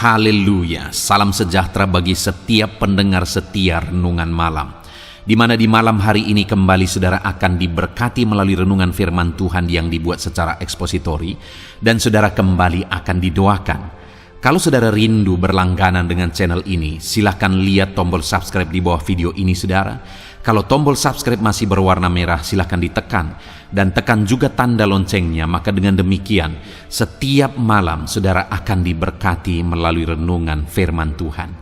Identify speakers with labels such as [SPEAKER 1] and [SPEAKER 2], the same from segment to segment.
[SPEAKER 1] Haleluya, salam sejahtera bagi setiap pendengar setia Renungan Malam. Di mana di malam hari ini kembali saudara akan diberkati melalui renungan firman Tuhan yang dibuat secara ekspositori, dan saudara kembali akan didoakan. Kalau saudara rindu berlangganan dengan channel ini, silahkan lihat tombol subscribe di bawah video ini saudara. Kalau tombol subscribe masih berwarna merah, silahkan ditekan. Dan tekan juga tanda loncengnya, maka dengan demikian setiap malam saudara akan diberkati melalui renungan firman Tuhan.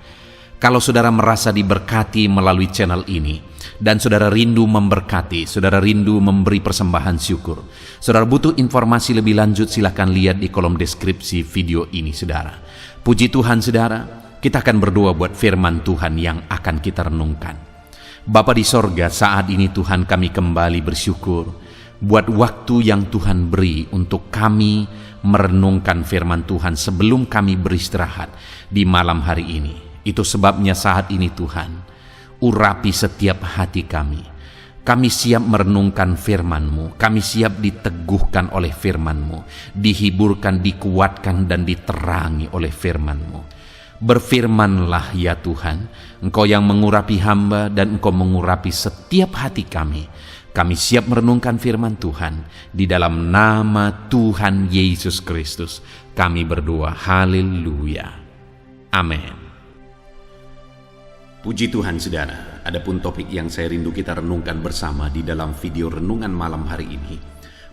[SPEAKER 1] Kalau saudara merasa diberkati melalui channel ini, dan saudara rindu memberkati, saudara rindu memberi persembahan syukur, saudara butuh informasi lebih lanjut, silahkan lihat di kolom deskripsi video ini saudara. Puji Tuhan saudara, kita akan berdoa buat firman Tuhan yang akan kita renungkan. Bapa di sorga, saat ini Tuhan kami kembali bersyukur buat waktu yang Tuhan beri untuk kami merenungkan firman Tuhan sebelum kami beristirahat di malam hari ini. Itu sebabnya saat ini Tuhan, urapi setiap hati kami. Kami siap merenungkan firman-Mu, kami siap diteguhkan oleh firman-Mu, dihiburkan, dikuatkan, dan diterangi oleh firman-Mu. Berfirmanlah ya Tuhan, Engkau yang mengurapi hamba dan Engkau mengurapi setiap hati kami. Kami siap merenungkan firman Tuhan. Di dalam nama Tuhan Yesus Kristus kami berdoa, haleluya, amin. Puji Tuhan saudara, adapun topik yang saya rindu kita renungkan bersama di dalam video renungan malam hari ini,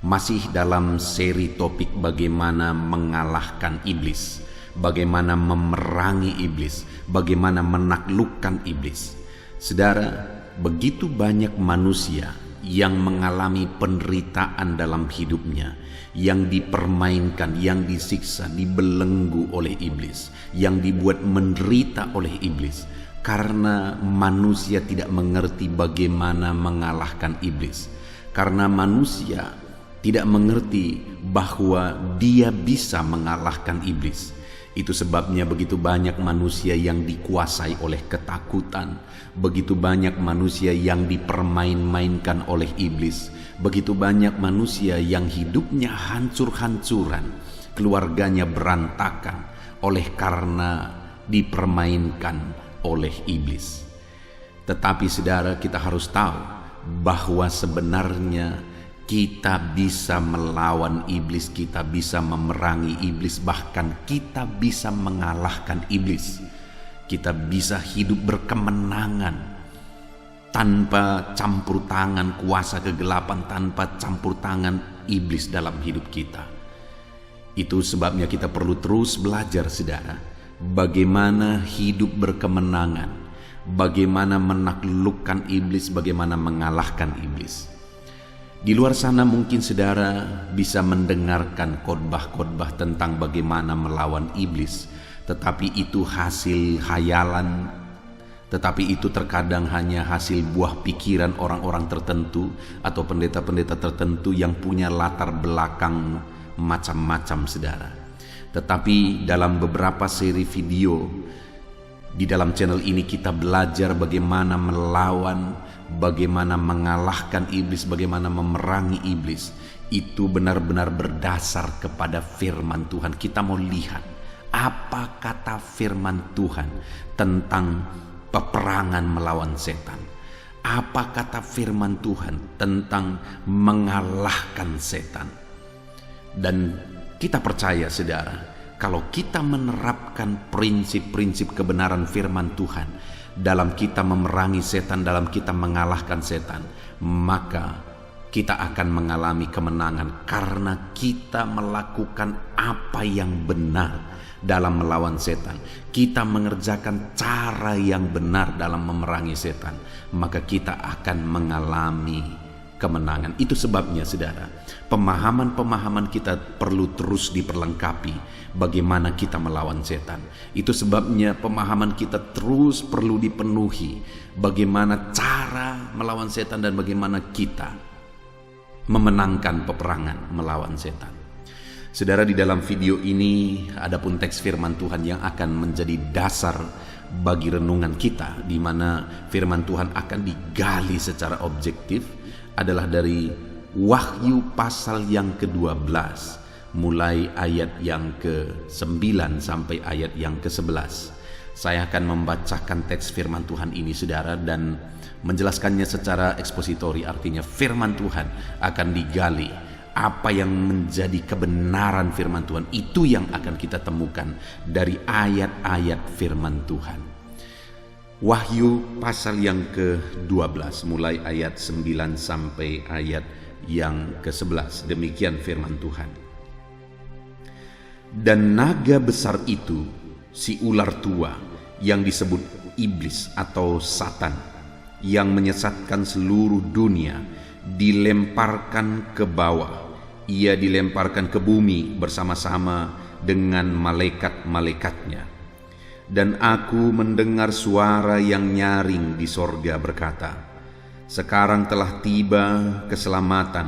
[SPEAKER 1] masih dalam seri topik bagaimana mengalahkan iblis, bagaimana memerangi iblis, bagaimana menaklukkan iblis. Saudara, begitu banyak manusia yang mengalami penderitaan dalam hidupnya, yang dipermainkan, yang disiksa, dibelenggu oleh iblis, yang dibuat menderita oleh iblis, karena manusia tidak mengerti bagaimana mengalahkan iblis, karena manusia tidak mengerti bahwa dia bisa mengalahkan iblis. Itu sebabnya begitu banyak manusia yang dikuasai oleh ketakutan, begitu banyak manusia yang dipermain-mainkan oleh iblis, begitu banyak manusia yang hidupnya hancur-hancuran, keluarganya berantakan oleh karena dipermainkan oleh iblis. Tetapi saudara, kita harus tahu bahwa sebenarnya kita bisa melawan iblis, kita bisa memerangi iblis, bahkan kita bisa mengalahkan iblis. Kita bisa hidup berkemenangan tanpa campur tangan kuasa kegelapan, tanpa campur tangan iblis dalam hidup kita. Itu sebabnya kita perlu terus belajar saudara, bagaimana hidup berkemenangan, bagaimana menaklukkan iblis, bagaimana mengalahkan iblis. Di luar sana mungkin saudara bisa mendengarkan khotbah-khotbah tentang bagaimana melawan iblis, tetapi itu hasil hayalan, tetapi itu terkadang hanya hasil buah pikiran orang-orang tertentu atau pendeta-pendeta tertentu yang punya latar belakang macam-macam saudara. Tetapi dalam beberapa seri video di dalam channel ini kita belajar bagaimana melawan, bagaimana mengalahkan iblis, bagaimana memerangi iblis. Itu benar-benar berdasar kepada firman Tuhan. Kita mau lihat apa kata firman Tuhan tentang peperangan melawan setan. Apa kata firman Tuhan tentang mengalahkan setan. Dan kita percaya saudara, kalau kita menerapkan prinsip-prinsip kebenaran firman Tuhan dalam kita memerangi setan, dalam kita mengalahkan setan, maka kita akan mengalami kemenangan karena kita melakukan apa yang benar dalam melawan setan. Kita mengerjakan cara yang benar dalam memerangi setan, maka kita akan mengalami kemenangan. Itu sebabnya saudara, pemahaman-pemahaman kita perlu terus diperlengkapi bagaimana kita melawan setan. Itu sebabnya pemahaman kita terus perlu dipenuhi bagaimana cara melawan setan dan bagaimana kita memenangkan peperangan melawan setan. Saudara, di dalam video ini adapun teks firman Tuhan yang akan menjadi dasar bagi renungan kita, di mana firman Tuhan akan digali secara objektif, adalah dari Wahyu pasal yang ke-12 mulai ayat yang ke-9 sampai ayat yang ke-11. Saya akan membacakan teks firman Tuhan ini saudara dan menjelaskannya secara ekspositori, artinya firman Tuhan akan digali. Apa yang menjadi kebenaran firman Tuhan itu yang akan kita temukan dari ayat-ayat firman Tuhan. Wahyu pasal yang ke-12 mulai ayat 9 sampai ayat yang ke-11. Demikian firman Tuhan. Dan naga besar itu, si ular tua yang disebut iblis atau Satan, yang menyesatkan seluruh dunia, dilemparkan ke bawah. Ia dilemparkan ke bumi bersama-sama dengan malaikat-malaikatnya. Dan aku mendengar suara yang nyaring di sorga berkata, sekarang telah tiba keselamatan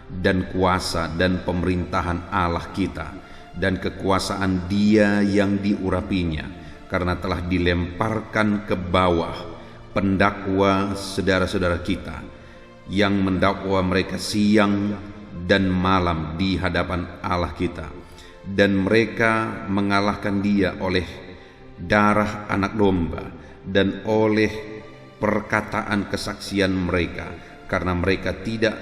[SPEAKER 1] dan kuasa dan pemerintahan Allah kita dan kekuasaan Dia yang diurapinya, karena telah dilemparkan ke bawah pendakwa saudara-saudara kita yang mendakwa mereka siang dan malam di hadapan Allah kita, dan mereka mengalahkan Dia oleh darah anak domba dan oleh perkataan kesaksian mereka, karena mereka tidak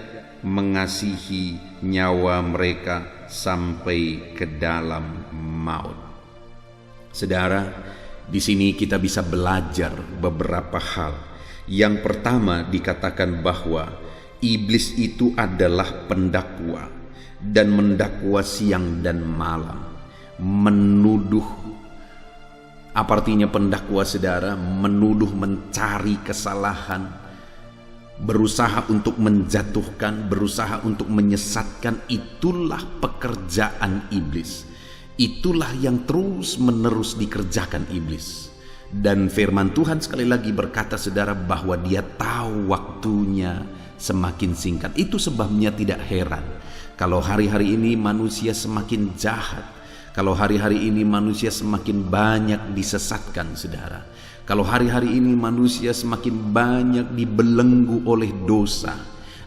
[SPEAKER 1] mengasihi nyawa mereka sampai ke dalam maut. Saudara, di sini kita bisa belajar beberapa hal. Yang pertama dikatakan bahwa iblis itu adalah pendakwa dan mendakwa siang dan malam, menuduh. Apa artinya pendakwa saudara? Menuduh, mencari kesalahan, berusaha untuk menjatuhkan, berusaha untuk menyesatkan. Itulah pekerjaan iblis. Itulah yang terus menerus dikerjakan iblis. Dan firman Tuhan sekali lagi berkata saudara bahwa Dia tahu waktunya semakin singkat. Itu sebabnya tidak heran kalau hari-hari ini manusia semakin jahat, kalau hari-hari ini manusia semakin banyak disesatkan saudara, kalau hari-hari ini manusia semakin banyak dibelenggu oleh dosa.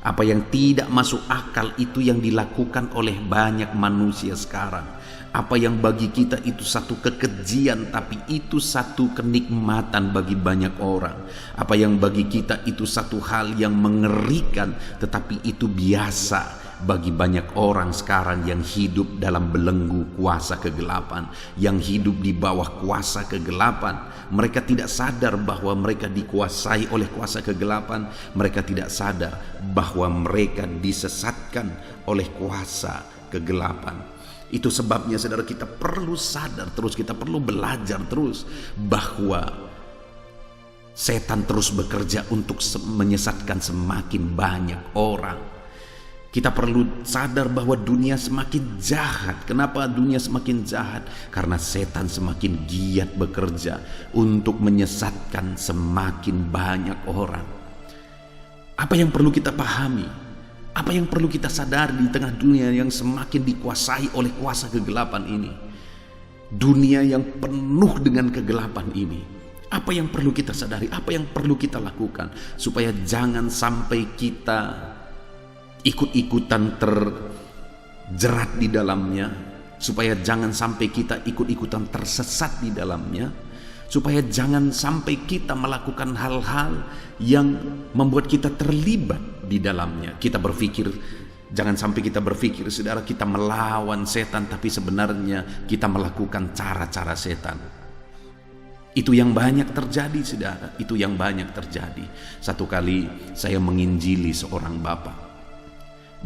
[SPEAKER 1] Apa yang tidak masuk akal itu yang dilakukan oleh banyak manusia sekarang. Apa yang bagi kita itu satu kekejian, tapi itu satu kenikmatan bagi banyak orang. Apa yang bagi kita itu satu hal yang mengerikan, tetapi itu biasa bagi banyak orang sekarang yang hidup dalam belenggu kuasa kegelapan, yang hidup di bawah kuasa kegelapan. Mereka tidak sadar bahwa mereka dikuasai oleh kuasa kegelapan. Mereka tidak sadar bahwa mereka disesatkan oleh kuasa kegelapan. Itu sebabnya saudara, kita perlu sadar terus, kita perlu belajar terus bahwa setan terus bekerja untuk menyesatkan semakin banyak orang. Kita perlu sadar bahwa dunia semakin jahat. Kenapa dunia semakin jahat? Karena setan semakin giat bekerja untuk menyesatkan semakin banyak orang. Apa yang perlu kita pahami? Apa yang perlu kita sadari di tengah dunia yang semakin dikuasai oleh kuasa kegelapan ini? Dunia yang penuh dengan kegelapan ini. Apa yang perlu kita sadari? Apa yang perlu kita lakukan? Supaya jangan sampai kita ikut-ikutan terjerat di dalamnya. Supaya jangan sampai kita ikut-ikutan tersesat di dalamnya. Supaya jangan sampai kita melakukan hal-hal yang membuat kita terlibat di dalamnya. Kita berpikir, jangan sampai kita berpikir saudara kita melawan setan, tapi sebenarnya kita melakukan cara-cara setan. Itu yang banyak terjadi saudara, itu yang banyak terjadi. Satu kali saya menginjili seorang bapak,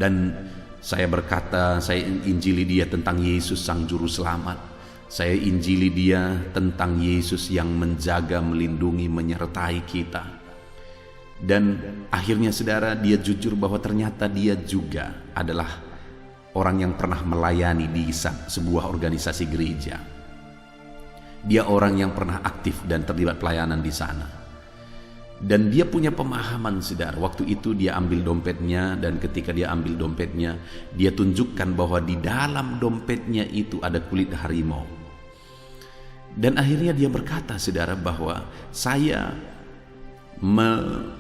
[SPEAKER 1] dan saya berkata, saya injili dia tentang Yesus Sang Juru Selamat. Saya injili dia tentang Yesus yang menjaga, melindungi, menyertai kita. Dan akhirnya saudara, dia jujur bahwa ternyata dia juga adalah orang yang pernah melayani di sebuah organisasi gereja. Dia orang yang pernah aktif dan terlibat pelayanan di sana. Dan dia punya pemahaman saudara. Waktu itu dia ambil dompetnya, dan ketika dia ambil dompetnya, dia tunjukkan bahwa di dalam dompetnya itu ada kulit harimau. Dan akhirnya dia berkata saudara bahwa saya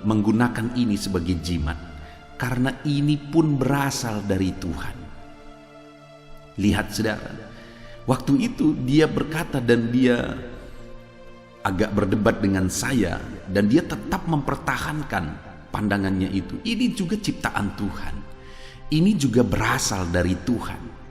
[SPEAKER 1] menggunakan ini sebagai jimat karena ini pun berasal dari Tuhan. Lihat saudara, waktu itu dia berkata dan dia agak berdebat dengan saya, dan dia tetap mempertahankan pandangannya itu. Ini juga ciptaan Tuhan, ini juga berasal dari Tuhan.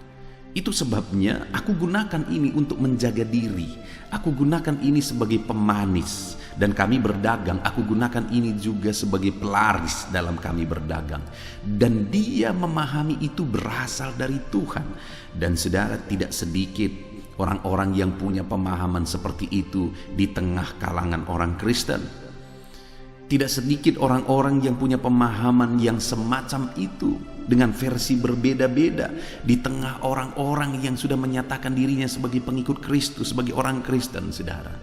[SPEAKER 1] Itu sebabnya aku gunakan ini untuk menjaga diri. Aku gunakan ini sebagai pemanis. Dan kami berdagang, aku gunakan ini juga sebagai pelaris dalam kami berdagang. Dan dia memahami itu berasal dari Tuhan. Dan saudara, tidak sedikit orang-orang yang punya pemahaman seperti itu di tengah kalangan orang Kristen. Tidak sedikit orang-orang yang punya pemahaman yang semacam itu dengan versi berbeda-beda di tengah orang-orang yang sudah menyatakan dirinya sebagai pengikut Kristus, sebagai orang Kristen, saudara.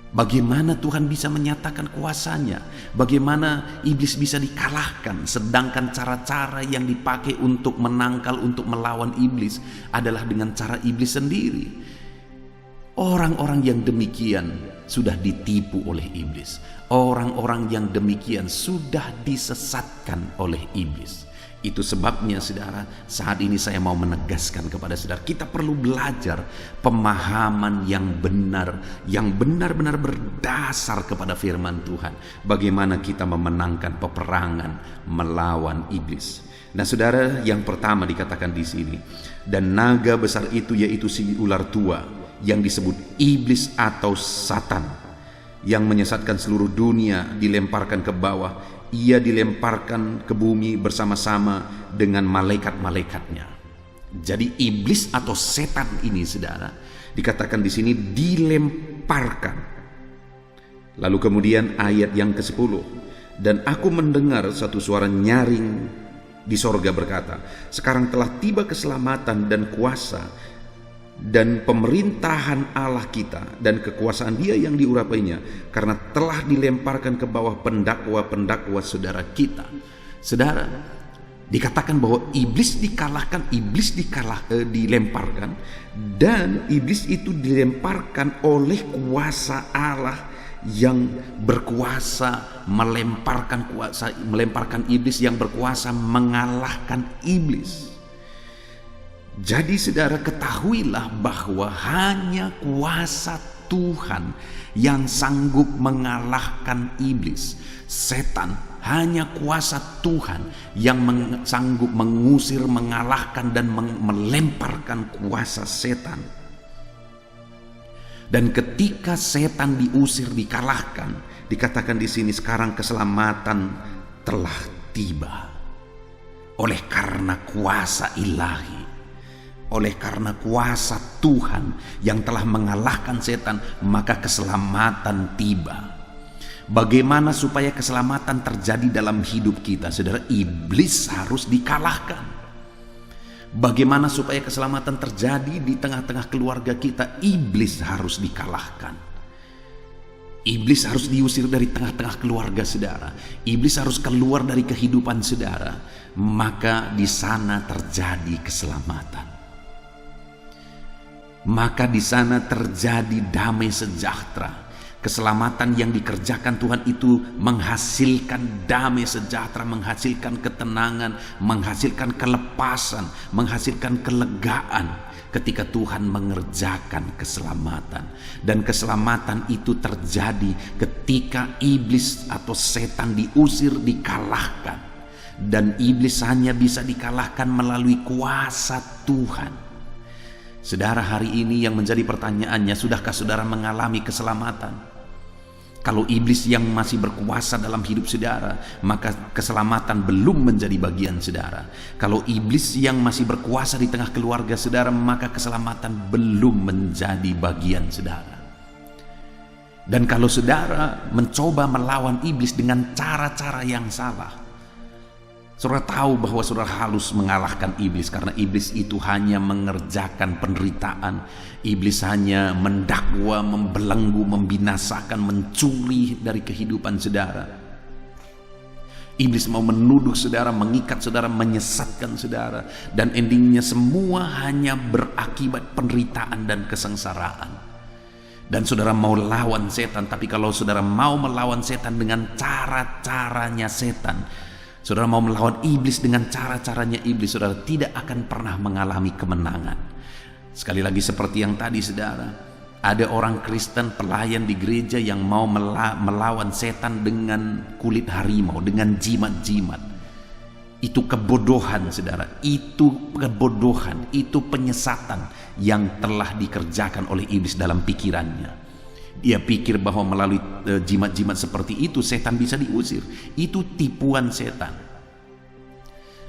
[SPEAKER 1] Bagaimana Tuhan bisa menyatakan kuasanya? Bagaimana iblis bisa dikalahkan? Sedangkan cara-cara yang dipakai untuk menangkal, untuk melawan iblis adalah dengan cara iblis sendiri. Orang-orang yang demikian sudah ditipu oleh iblis. Orang-orang yang demikian sudah disesatkan oleh iblis. Itu sebabnya saudara, saat ini saya mau menegaskan kepada saudara, kita perlu belajar pemahaman yang benar, yang benar-benar berdasar kepada firman Tuhan. Bagaimana kita memenangkan peperangan melawan iblis. Nah saudara, yang pertama dikatakan di sini, dan naga besar itu yaitu si ular tua yang disebut iblis atau Satan, yang menyesatkan seluruh dunia, dilemparkan ke bawah. Ia dilemparkan ke bumi bersama-sama dengan malaikat-malaikatnya. Jadi iblis atau setan ini saudara, dikatakan di sini dilemparkan. Lalu kemudian ayat yang ke-10, dan aku mendengar satu suara nyaring di sorga berkata, sekarang telah tiba keselamatan dan kuasa dan pemerintahan Allah kita dan kekuasaan Dia yang diurapainya, karena telah dilemparkan ke bawah pendakwa-pendakwa saudara kita. Saudara, dikatakan bahwa iblis dikalahkan, dilemparkan, dan iblis itu dilemparkan oleh kuasa Allah yang berkuasa melemparkan iblis, yang berkuasa mengalahkan iblis. Jadi saudara, ketahuilah bahwa hanya kuasa Tuhan yang sanggup mengalahkan iblis. Setan, hanya kuasa Tuhan yang sanggup mengusir, mengalahkan dan melemparkan kuasa setan. Dan ketika setan diusir, dikalahkan, dikatakan di sini sekarang keselamatan telah tiba. Oleh karena kuasa ilahi, oleh karena kuasa Tuhan yang telah mengalahkan setan, maka keselamatan tiba. Bagaimana supaya keselamatan terjadi dalam hidup kita? Saudara, iblis harus dikalahkan. Bagaimana supaya keselamatan terjadi di tengah-tengah keluarga kita? Iblis harus dikalahkan. Iblis harus diusir dari tengah-tengah keluarga saudara. Iblis harus keluar dari kehidupan saudara. Maka di sana terjadi keselamatan. Maka di sana terjadi damai sejahtera. Keselamatan yang dikerjakan Tuhan itu menghasilkan damai sejahtera, menghasilkan ketenangan, menghasilkan kelepasan, menghasilkan kelegaan ketika Tuhan mengerjakan keselamatan. Dan keselamatan itu terjadi ketika iblis atau setan diusir, dikalahkan. Dan iblis hanya bisa dikalahkan melalui kuasa Tuhan. Saudara, hari ini yang menjadi pertanyaannya, sudahkah saudara mengalami keselamatan? Kalau iblis yang masih berkuasa dalam hidup saudara, maka keselamatan belum menjadi bagian saudara. Kalau iblis yang masih berkuasa di tengah keluarga saudara, maka keselamatan belum menjadi bagian saudara. Dan kalau saudara mencoba melawan iblis dengan cara-cara yang salah, saudara tahu bahwa saudara harus mengalahkan iblis, karena iblis itu hanya mengerjakan penderitaan. Iblis hanya mendakwa, membelenggu, membinasakan, mencuri dari kehidupan saudara. Iblis mau menuduh saudara, mengikat saudara, menyesatkan saudara, dan endingnya semua hanya berakibat penderitaan dan kesengsaraan. Dan saudara mau lawan setan, tapi kalau saudara mau melawan setan dengan cara-caranya setan, Saudara mau melawan iblis dengan cara-caranya iblis, saudara tidak akan pernah mengalami kemenangan. Sekali lagi seperti yang tadi saudara, ada orang Kristen pelayan di gereja yang mau melawan setan dengan kulit harimau, dengan jimat-jimat. Itu kebodohan saudara, itu kebodohan, itu penyesatan yang telah dikerjakan oleh iblis dalam pikirannya. Dia pikir bahwa melalui jimat-jimat seperti itu setan bisa diusir. Itu tipuan setan.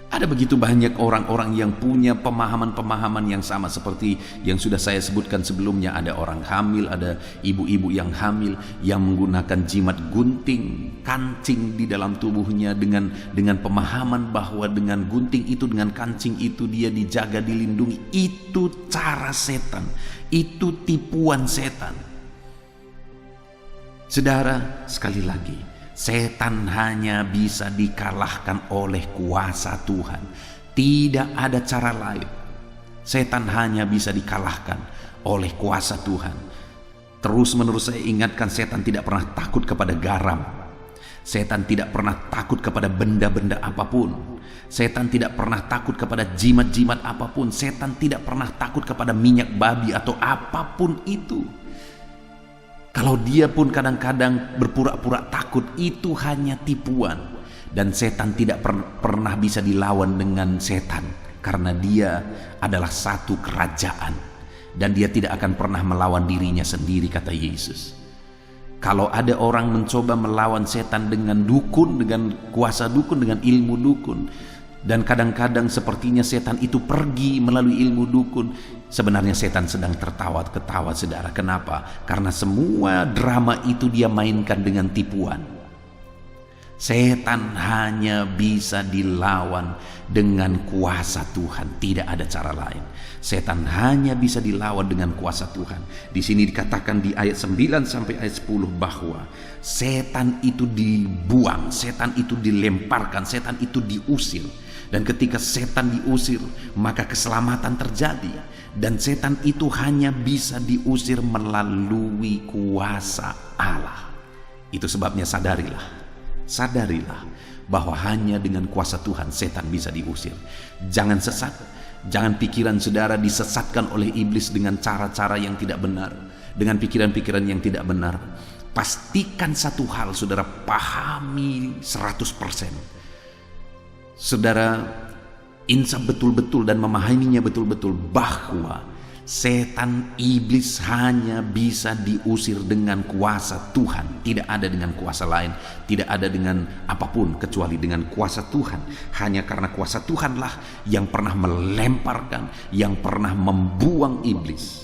[SPEAKER 1] Ada begitu banyak orang-orang yang punya pemahaman-pemahaman yang sama seperti yang sudah saya sebutkan sebelumnya. Ada orang hamil, ada ibu-ibu yang hamil yang menggunakan jimat gunting, kancing di dalam tubuhnya dengan pemahaman bahwa dengan gunting itu, dengan kancing itu dia dijaga, dilindungi. Itu cara setan, itu tipuan setan. Saudara, sekali lagi, setan hanya bisa dikalahkan oleh kuasa Tuhan. Tidak ada cara lain. Setan hanya bisa dikalahkan oleh kuasa Tuhan. Terus-menerus saya ingatkan, setan tidak pernah takut kepada garam. Setan tidak pernah takut kepada benda-benda apapun. Setan tidak pernah takut kepada jimat-jimat apapun. Setan tidak pernah takut kepada minyak babi atau apapun itu. Kalau dia pun kadang-kadang berpura-pura takut, itu hanya tipuan. Dan setan tidak pernah bisa dilawan dengan setan, karena dia adalah satu kerajaan. Dan dia tidak akan pernah melawan dirinya sendiri, kata Yesus. Kalau ada orang mencoba melawan setan dengan dukun, dengan kuasa dukun, dengan ilmu dukun, dan kadang-kadang sepertinya setan itu pergi melalui ilmu dukun, sebenarnya setan sedang tertawa-ketawa saudara. Kenapa? Karena semua drama itu dia mainkan dengan tipuan. Setan hanya bisa dilawan dengan kuasa Tuhan, tidak ada cara lain. Setan hanya bisa dilawan dengan kuasa Tuhan. Di sini dikatakan di ayat 9 sampai ayat 10 bahwa setan itu dibuang, setan itu dilemparkan, setan itu diusir. Dan ketika setan diusir, maka keselamatan terjadi. Dan setan itu hanya bisa diusir melalui kuasa Allah. Itu sebabnya sadarilah bahwa hanya dengan kuasa Tuhan setan bisa diusir. Jangan sesat, jangan pikiran saudara disesatkan oleh iblis dengan cara-cara yang tidak benar, dengan pikiran-pikiran yang tidak benar. Pastikan satu hal, saudara pahami 100%. Saudara insaf betul-betul dan memahaminya betul-betul bahwa setan iblis hanya bisa diusir dengan kuasa Tuhan. Tidak ada dengan kuasa lain, tidak ada dengan apapun kecuali dengan kuasa Tuhan. Hanya karena kuasa Tuhanlah yang pernah melemparkan, yang pernah membuang iblis.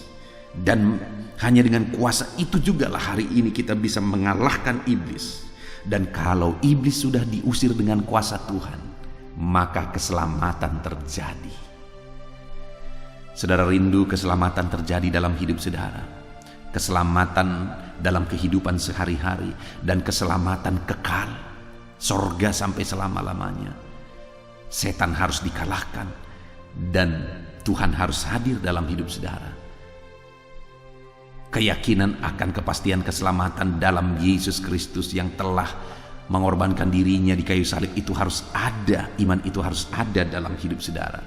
[SPEAKER 1] Dan hanya dengan kuasa itu juga lah hari ini kita bisa mengalahkan iblis. Dan kalau iblis sudah diusir dengan kuasa Tuhan, maka keselamatan terjadi. Saudara rindu keselamatan terjadi dalam hidup saudara, keselamatan dalam kehidupan sehari-hari, dan keselamatan kekal, sorga sampai selama-lamanya. Setan harus dikalahkan dan Tuhan harus hadir dalam hidup saudara. Keyakinan akan kepastian keselamatan dalam Yesus Kristus yang telah mengorbankan dirinya di kayu salib itu harus ada. Iman itu harus ada dalam hidup saudara.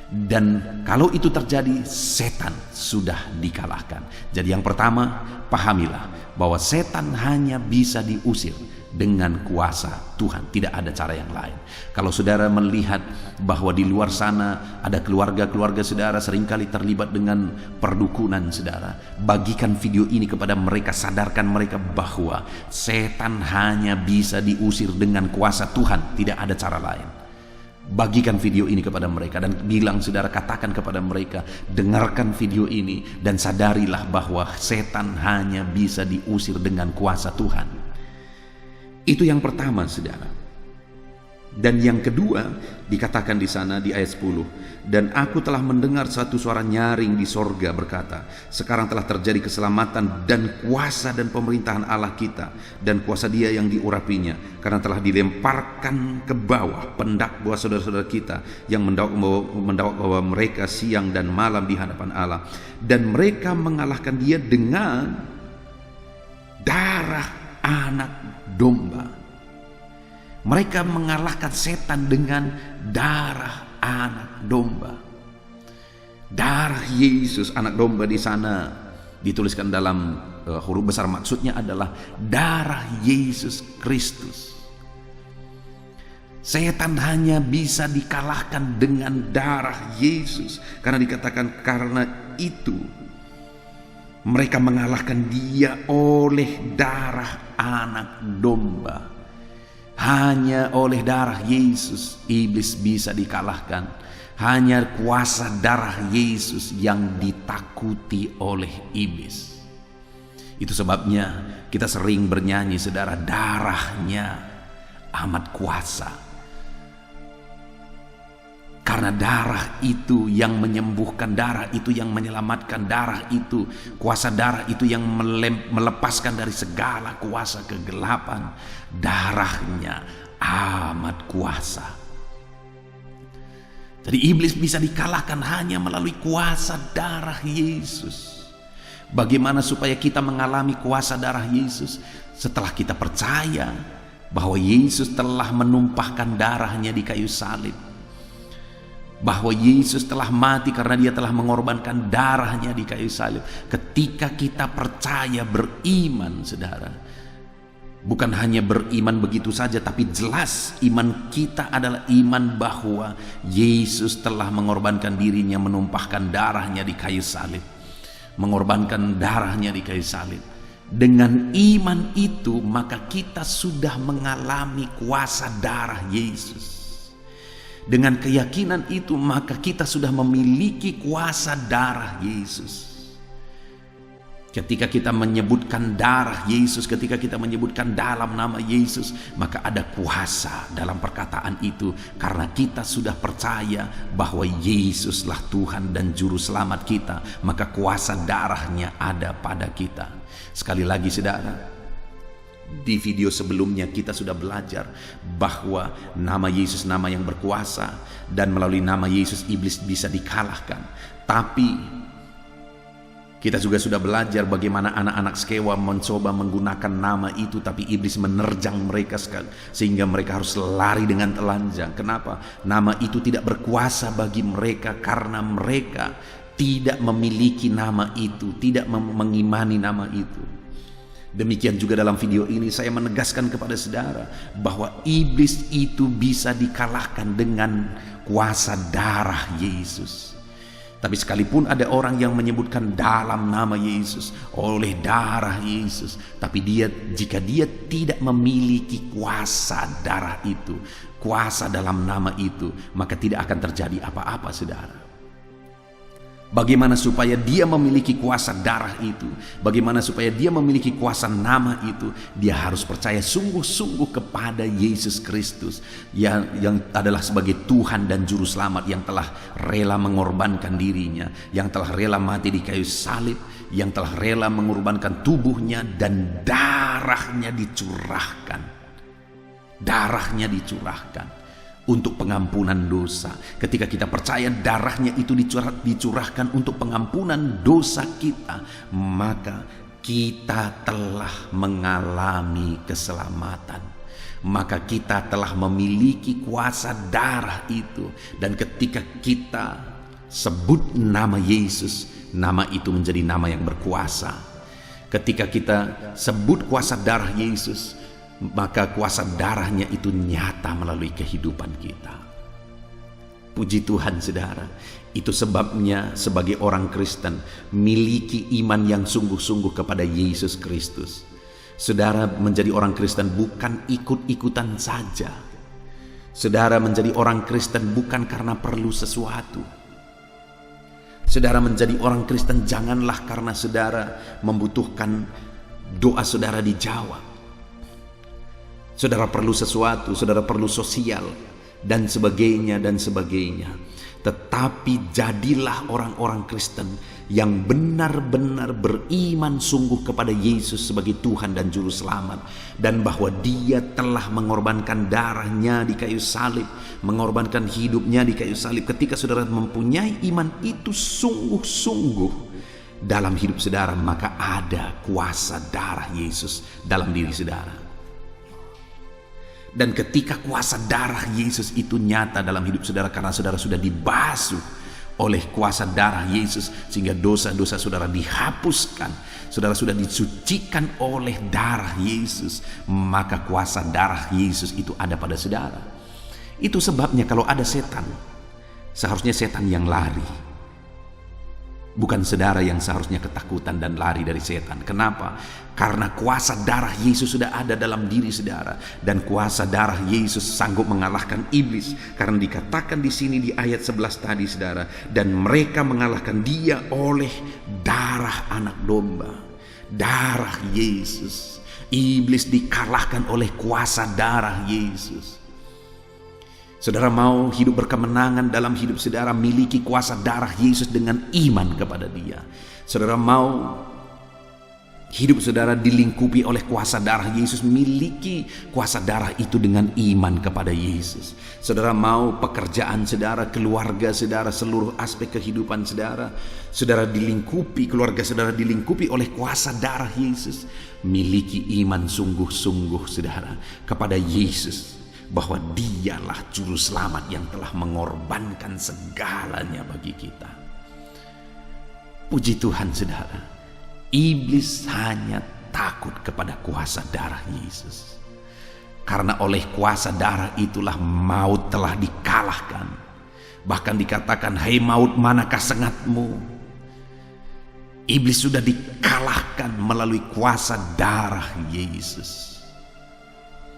[SPEAKER 1] Dan kalau itu terjadi, setan sudah dikalahkan. Jadi yang pertama, pahamilah bahwa setan hanya bisa diusir dengan kuasa Tuhan. Tidak ada cara yang lain. Kalau saudara melihat bahwa di luar sana ada keluarga-keluarga saudara seringkali terlibat dengan perdukunan saudara, bagikan video ini kepada mereka, sadarkan mereka bahwa setan hanya bisa diusir dengan kuasa Tuhan. Tidak ada cara lain. Bagikan video ini kepada mereka dan bilang, saudara, katakan kepada mereka, dengarkan video ini dan sadarilah bahwa setan hanya bisa diusir dengan kuasa Tuhan. Itu yang pertama, saudara. Dan yang kedua dikatakan di sana di ayat 10, dan aku telah mendengar satu suara nyaring di sorga berkata, sekarang telah terjadi keselamatan dan kuasa dan pemerintahan Allah kita dan kuasa Dia yang diurapinya, karena telah dilemparkan ke bawah pendakwa saudara-saudara kita yang mendakwa bahwa mereka siang dan malam di hadapan Allah, dan mereka mengalahkan Dia dengan darah anak domba. Mereka mengalahkan setan dengan darah anak domba. Darah Yesus anak domba di sana dituliskan dalam huruf besar, maksudnya adalah darah Yesus Kristus. Setan hanya bisa dikalahkan dengan darah Yesus, karena dikatakan karena itu mereka mengalahkan dia oleh darah anak domba. Hanya oleh darah Yesus iblis bisa dikalahkan. Hanya kuasa darah Yesus yang ditakuti oleh iblis. Itu sebabnya kita sering bernyanyi, saudara, darahnya amat kuasa. Karena darah itu yang menyembuhkan, darah itu yang menyelamatkan, darah itu, kuasa darah itu yang melepaskan dari segala kuasa kegelapan. Darahnya amat kuasa. Jadi iblis bisa dikalahkan hanya melalui kuasa darah Yesus. Bagaimana supaya kita mengalami kuasa darah Yesus? Setelah kita percaya bahwa Yesus telah menumpahkan darahnya di kayu salib, bahwa Yesus telah mati karena dia telah mengorbankan darahnya di kayu salib. Ketika kita percaya, beriman, saudara, bukan hanya beriman begitu saja, tapi jelas iman kita adalah iman bahwa Yesus telah mengorbankan dirinya, menumpahkan darahnya di kayu salib, mengorbankan darahnya di kayu salib. Dengan iman itu maka kita sudah mengalami kuasa darah Yesus. Dengan keyakinan itu maka kita sudah memiliki kuasa darah Yesus. Ketika kita menyebutkan darah Yesus, ketika kita menyebutkan dalam nama Yesus, maka ada kuasa dalam perkataan itu, karena kita sudah percaya bahwa Yesuslah Tuhan dan Juru Selamat kita, maka kuasa darahnya ada pada kita. Sekali lagi, saudara, di video sebelumnya kita sudah belajar bahwa nama Yesus nama yang berkuasa, dan melalui nama Yesus iblis bisa dikalahkan. Tapi kita juga sudah belajar bagaimana anak-anak Skewa mencoba menggunakan nama itu, tapi iblis menerjang mereka sekali, sehingga mereka harus lari dengan telanjang. Kenapa? Nama itu tidak berkuasa bagi mereka karena mereka tidak memiliki nama itu, tidak mengimani nama itu. Demikian juga dalam video ini saya menegaskan kepada saudara bahwa iblis itu bisa dikalahkan dengan kuasa darah Yesus. Tapi sekalipun ada orang yang menyebutkan dalam nama Yesus, oleh darah Yesus, tapi jika dia tidak memiliki kuasa darah itu, kuasa dalam nama itu, maka tidak akan terjadi apa-apa, saudara. Bagaimana supaya dia memiliki kuasa darah itu? Bagaimana supaya dia memiliki kuasa nama itu? Dia harus percaya sungguh-sungguh kepada Yesus Kristus yang adalah sebagai Tuhan dan Juru Selamat, yang telah rela mengorbankan dirinya, yang telah rela mati di kayu salib, yang telah rela mengorbankan tubuhnya dan darahnya dicurahkan. Darahnya dicurahkan untuk pengampunan dosa. Ketika kita percaya darahnya itu dicurahkan untuk pengampunan dosa kita, maka kita telah mengalami keselamatan. Maka kita telah memiliki kuasa darah itu. Dan ketika kita sebut nama Yesus, nama itu menjadi nama yang berkuasa. Ketika kita sebut kuasa darah Yesus, maka kuasa darahnya itu nyata melalui kehidupan kita. Puji Tuhan, saudara. Itu sebabnya sebagai orang Kristen, miliki iman yang sungguh-sungguh kepada Yesus Kristus. Saudara menjadi orang Kristen bukan ikut-ikutan saja. Saudara menjadi orang Kristen bukan karena perlu sesuatu. Saudara menjadi orang Kristen janganlah karena saudara membutuhkan doa saudara dijawab. Saudara perlu sesuatu, saudara perlu sosial, dan sebagainya, dan sebagainya. Tetapi jadilah orang-orang Kristen yang benar-benar beriman sungguh kepada Yesus sebagai Tuhan dan Juru Selamat, dan bahwa Dia telah mengorbankan darahnya di kayu salib, mengorbankan hidupnya di kayu salib. Ketika saudara mempunyai iman itu sungguh-sungguh dalam hidup saudara, maka ada kuasa darah Yesus dalam diri saudara. Dan ketika kuasa darah Yesus itu nyata dalam hidup saudara, karena saudara sudah dibasuh oleh kuasa darah Yesus, sehingga dosa-dosa saudara dihapuskan, saudara sudah disucikan oleh darah Yesus, maka kuasa darah Yesus itu ada pada saudara. Itu sebabnya kalau ada setan, seharusnya setan yang lari, bukan saudara yang seharusnya ketakutan dan lari dari setan. Kenapa? Karena kuasa darah Yesus sudah ada dalam diri saudara, dan kuasa darah Yesus sanggup mengalahkan iblis. Karena dikatakan di sini di ayat 11 tadi saudara, dan mereka mengalahkan dia oleh darah anak domba, darah Yesus. Iblis dikalahkan oleh kuasa darah Yesus. Saudara mau hidup berkemenangan dalam hidup saudara, miliki kuasa darah Yesus dengan iman kepada dia. Saudara mau hidup saudara dilingkupi oleh kuasa darah Yesus, miliki kuasa darah itu dengan iman kepada Yesus. Saudara mau pekerjaan saudara, keluarga saudara, seluruh aspek kehidupan saudara, saudara dilingkupi, keluarga saudara dilingkupi oleh kuasa darah Yesus. Miliki iman sungguh-sungguh saudara kepada Yesus, bahwa dialah juru selamat yang telah mengorbankan segalanya bagi kita. Puji Tuhan saudara, iblis hanya takut kepada kuasa darah Yesus. Karena oleh kuasa darah itulah maut telah dikalahkan. Bahkan dikatakan, hai maut, manakah sengatmu? Iblis sudah dikalahkan melalui kuasa darah Yesus.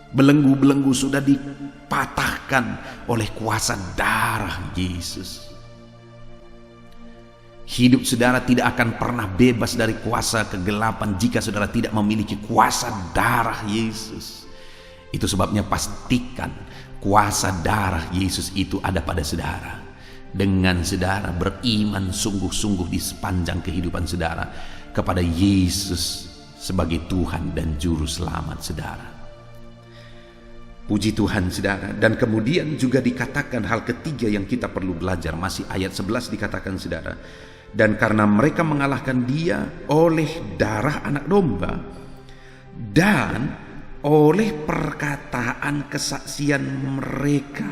[SPEAKER 1] Belenggu-belenggu sudah dipatahkan oleh kuasa darah Yesus. Hidup saudara tidak akan pernah bebas dari kuasa kegelapan jika saudara tidak memiliki kuasa darah Yesus. Itu sebabnya pastikan kuasa darah Yesus itu ada pada saudara. Dengan saudara beriman sungguh-sungguh di sepanjang kehidupan saudara kepada Yesus sebagai Tuhan dan Juru Selamat saudara. Puji Tuhan saudara. Dan kemudian juga dikatakan hal ketiga yang kita perlu belajar. Masih ayat 11 dikatakan saudara, dan karena mereka mengalahkan dia oleh darah anak domba dan oleh perkataan kesaksian mereka,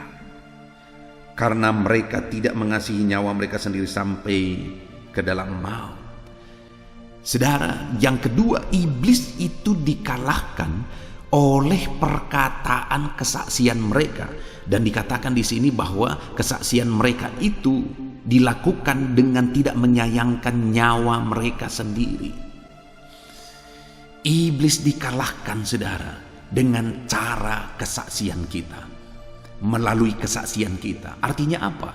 [SPEAKER 1] karena mereka tidak mengasihi nyawa mereka sendiri sampai ke dalam maut. Saudara, yang kedua, iblis itu dikalahkan oleh perkataan kesaksian mereka, dan dikatakan di sini bahwa kesaksian mereka itu dilakukan dengan tidak menyayangkan nyawa mereka sendiri. Iblis dikalahkan saudara dengan cara kesaksian kita, melalui kesaksian kita. Artinya apa?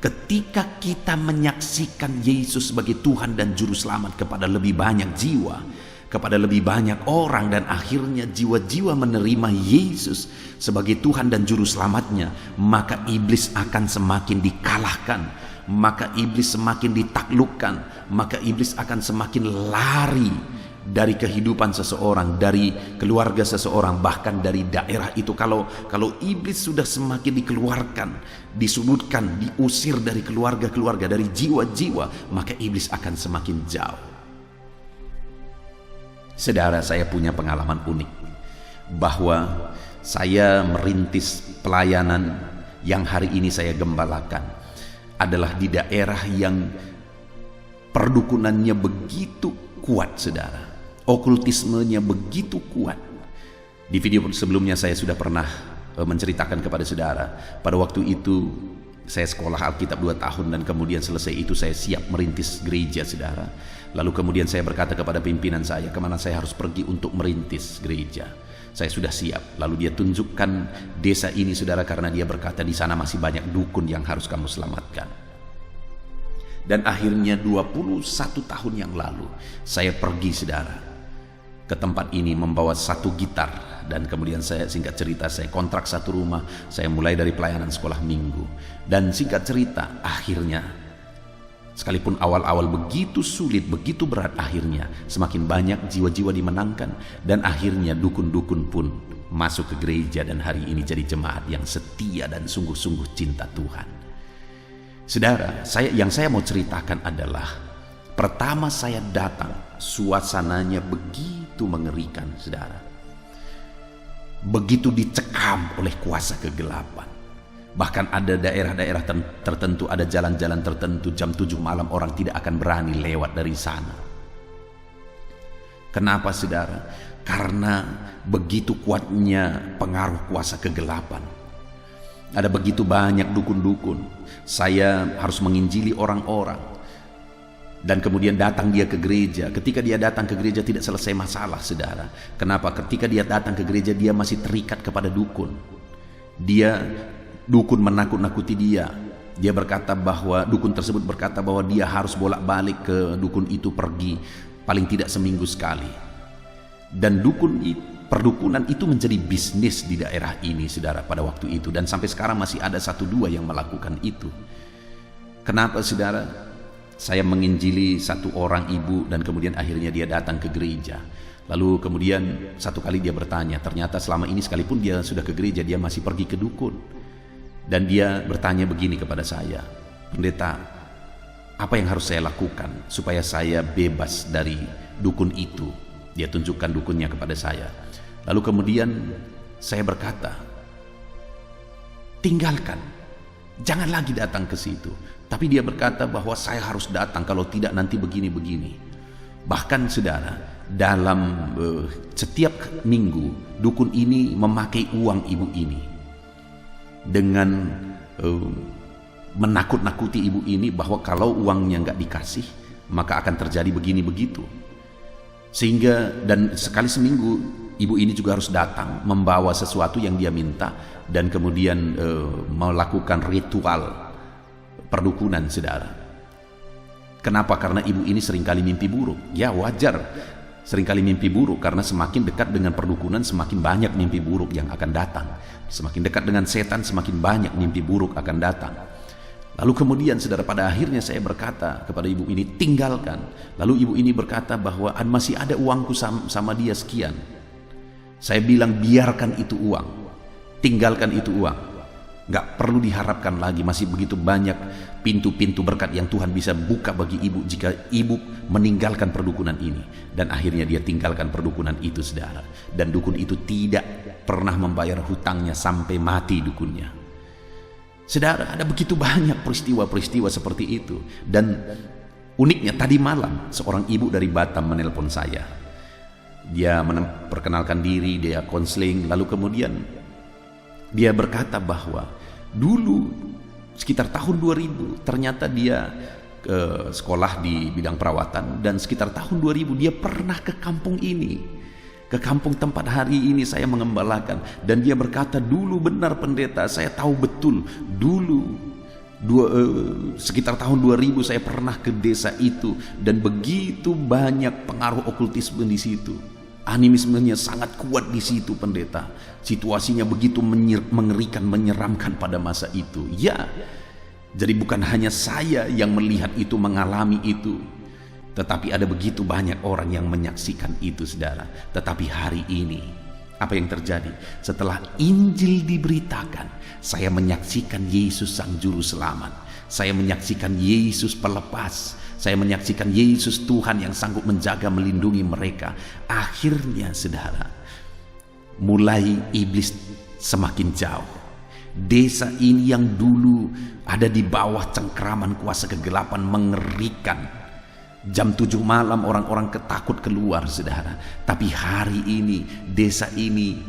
[SPEAKER 1] Ketika kita menyaksikan Yesus sebagai Tuhan dan Juru Selamat kepada lebih banyak jiwa, kepada lebih banyak orang, dan akhirnya jiwa-jiwa menerima Yesus sebagai Tuhan dan Juru Selamatnya, maka iblis akan semakin dikalahkan, maka iblis semakin ditaklukkan, maka iblis akan semakin lari dari kehidupan seseorang, dari keluarga seseorang, bahkan dari daerah itu. Kalau iblis sudah semakin dikeluarkan, disudutkan, diusir dari keluarga-keluarga, dari jiwa-jiwa, maka iblis akan semakin jauh. Saudara, saya punya pengalaman unik bahwa saya merintis pelayanan yang hari ini saya gembalakan adalah di daerah yang perdukunannya begitu kuat saudara, okultismenya begitu kuat. Di video sebelumnya saya sudah pernah menceritakan kepada saudara, pada waktu itu saya sekolah Alkitab 2 tahun, dan kemudian selesai itu saya siap merintis gereja saudara. Lalu kemudian saya berkata kepada pimpinan saya, kemana saya harus pergi untuk merintis gereja. Saya sudah siap. Lalu dia tunjukkan desa ini saudara, karena dia berkata di sana masih banyak dukun yang harus kamu selamatkan. Dan akhirnya 21 tahun yang lalu saya pergi saudara ke tempat ini membawa satu gitar. Dan kemudian saya, singkat cerita, saya kontrak satu rumah. Saya mulai dari pelayanan sekolah minggu. Dan singkat cerita, akhirnya sekalipun awal-awal begitu sulit, begitu berat, akhirnya semakin banyak jiwa-jiwa dimenangkan. Dan akhirnya dukun-dukun pun masuk ke gereja, dan hari ini jadi jemaat yang setia dan sungguh-sungguh cinta Tuhan. Saudara, yang saya mau ceritakan adalah, pertama saya datang, suasananya begitu mengerikan saudara. begitu dicekam oleh kuasa kegelapan. Bahkan ada daerah-daerah tertentu, ada jalan-jalan tertentu, jam 7 malam orang tidak akan berani lewat dari sana. Kenapa saudara? Karena begitu kuatnya pengaruh kuasa kegelapan. Ada begitu banyak dukun-dukun. Saya harus menginjili orang-orang. Dan kemudian datang dia ke gereja. Ketika dia datang ke gereja tidak selesai masalah, saudara. Kenapa? Ketika dia datang ke gereja dia masih terikat kepada dukun. Dukun menakut-nakuti dia. Dia berkata bahwa dukun tersebut berkata bahwa dia harus bolak-balik ke dukun itu, pergi paling tidak seminggu sekali. Dan perdukunan itu menjadi bisnis di daerah ini, saudara, pada waktu itu. Dan sampai sekarang masih ada 1-2 yang melakukan itu. Kenapa, saudara? Saya menginjili satu orang ibu dan kemudian akhirnya dia datang ke gereja. Lalu kemudian satu kali dia bertanya, ternyata selama ini sekalipun dia sudah ke gereja, dia masih pergi ke dukun. Dan dia bertanya begini kepada saya, "Pendeta, apa yang harus saya lakukan supaya saya bebas dari dukun itu?" Dia tunjukkan dukunnya kepada saya. Lalu kemudian saya berkata, "Tinggalkan, jangan lagi datang ke situ." Tapi dia berkata bahwa saya harus datang, kalau tidak nanti begini-begini. Bahkan saudara, dalam setiap minggu dukun ini memakai uang ibu ini dengan menakut-nakuti ibu ini bahwa kalau uangnya nggak dikasih maka akan terjadi begini begitu. Sehingga dan sekali seminggu ibu ini juga harus datang membawa sesuatu yang dia minta dan kemudian melakukan ritual perdukunan, saudara. Kenapa? Karena ibu ini seringkali mimpi buruk. Ya wajar seringkali mimpi buruk, karena semakin dekat dengan perdukunan semakin banyak mimpi buruk yang akan datang. Semakin dekat dengan setan semakin banyak mimpi buruk akan datang. Lalu kemudian saudara, pada akhirnya saya berkata kepada ibu ini, "Tinggalkan." Lalu ibu ini berkata bahwa masih ada uangku sama dia sekian. Saya bilang, biarkan itu uang, tinggalkan itu uang. Gak perlu diharapkan lagi, masih begitu banyak pintu-pintu berkat yang Tuhan bisa buka bagi ibu jika ibu meninggalkan perdukunan ini. Dan akhirnya dia tinggalkan perdukunan itu, saudara. Dan dukun itu tidak pernah membayar hutangnya sampai mati dukunnya. Saudara, ada begitu banyak peristiwa-peristiwa seperti itu. Dan uniknya tadi malam seorang ibu dari Batam menelpon saya. Dia memperkenalkan diri, dia konseling, lalu kemudian dia berkata bahwa dulu sekitar tahun 2000 ternyata dia sekolah di bidang perawatan, dan sekitar tahun 2000 dia pernah ke kampung ini, ke kampung tempat hari ini saya mengembalakan. Dan dia berkata, "Dulu benar pendeta, saya tahu betul dulu sekitar tahun 2000 saya pernah ke desa itu dan begitu banyak pengaruh okultisme di situ. Animismenya sangat kuat di situ pendeta. Situasinya begitu mengerikan, menyeramkan pada masa itu." Ya, jadi bukan hanya saya yang melihat itu, mengalami itu, tetapi ada begitu banyak orang yang menyaksikan itu, saudara. Tetapi hari ini apa yang terjadi? Setelah Injil diberitakan, saya menyaksikan Yesus Sang Juru Selamat. Saya menyaksikan Yesus pelepas. Saya menyaksikan Yesus Tuhan yang sanggup menjaga, melindungi mereka. Akhirnya saudara, mulai iblis semakin jauh. Desa ini yang dulu ada di bawah cengkraman kuasa kegelapan mengerikan. Jam 7 malam orang-orang ketakut keluar, saudara. Tapi hari ini desa ini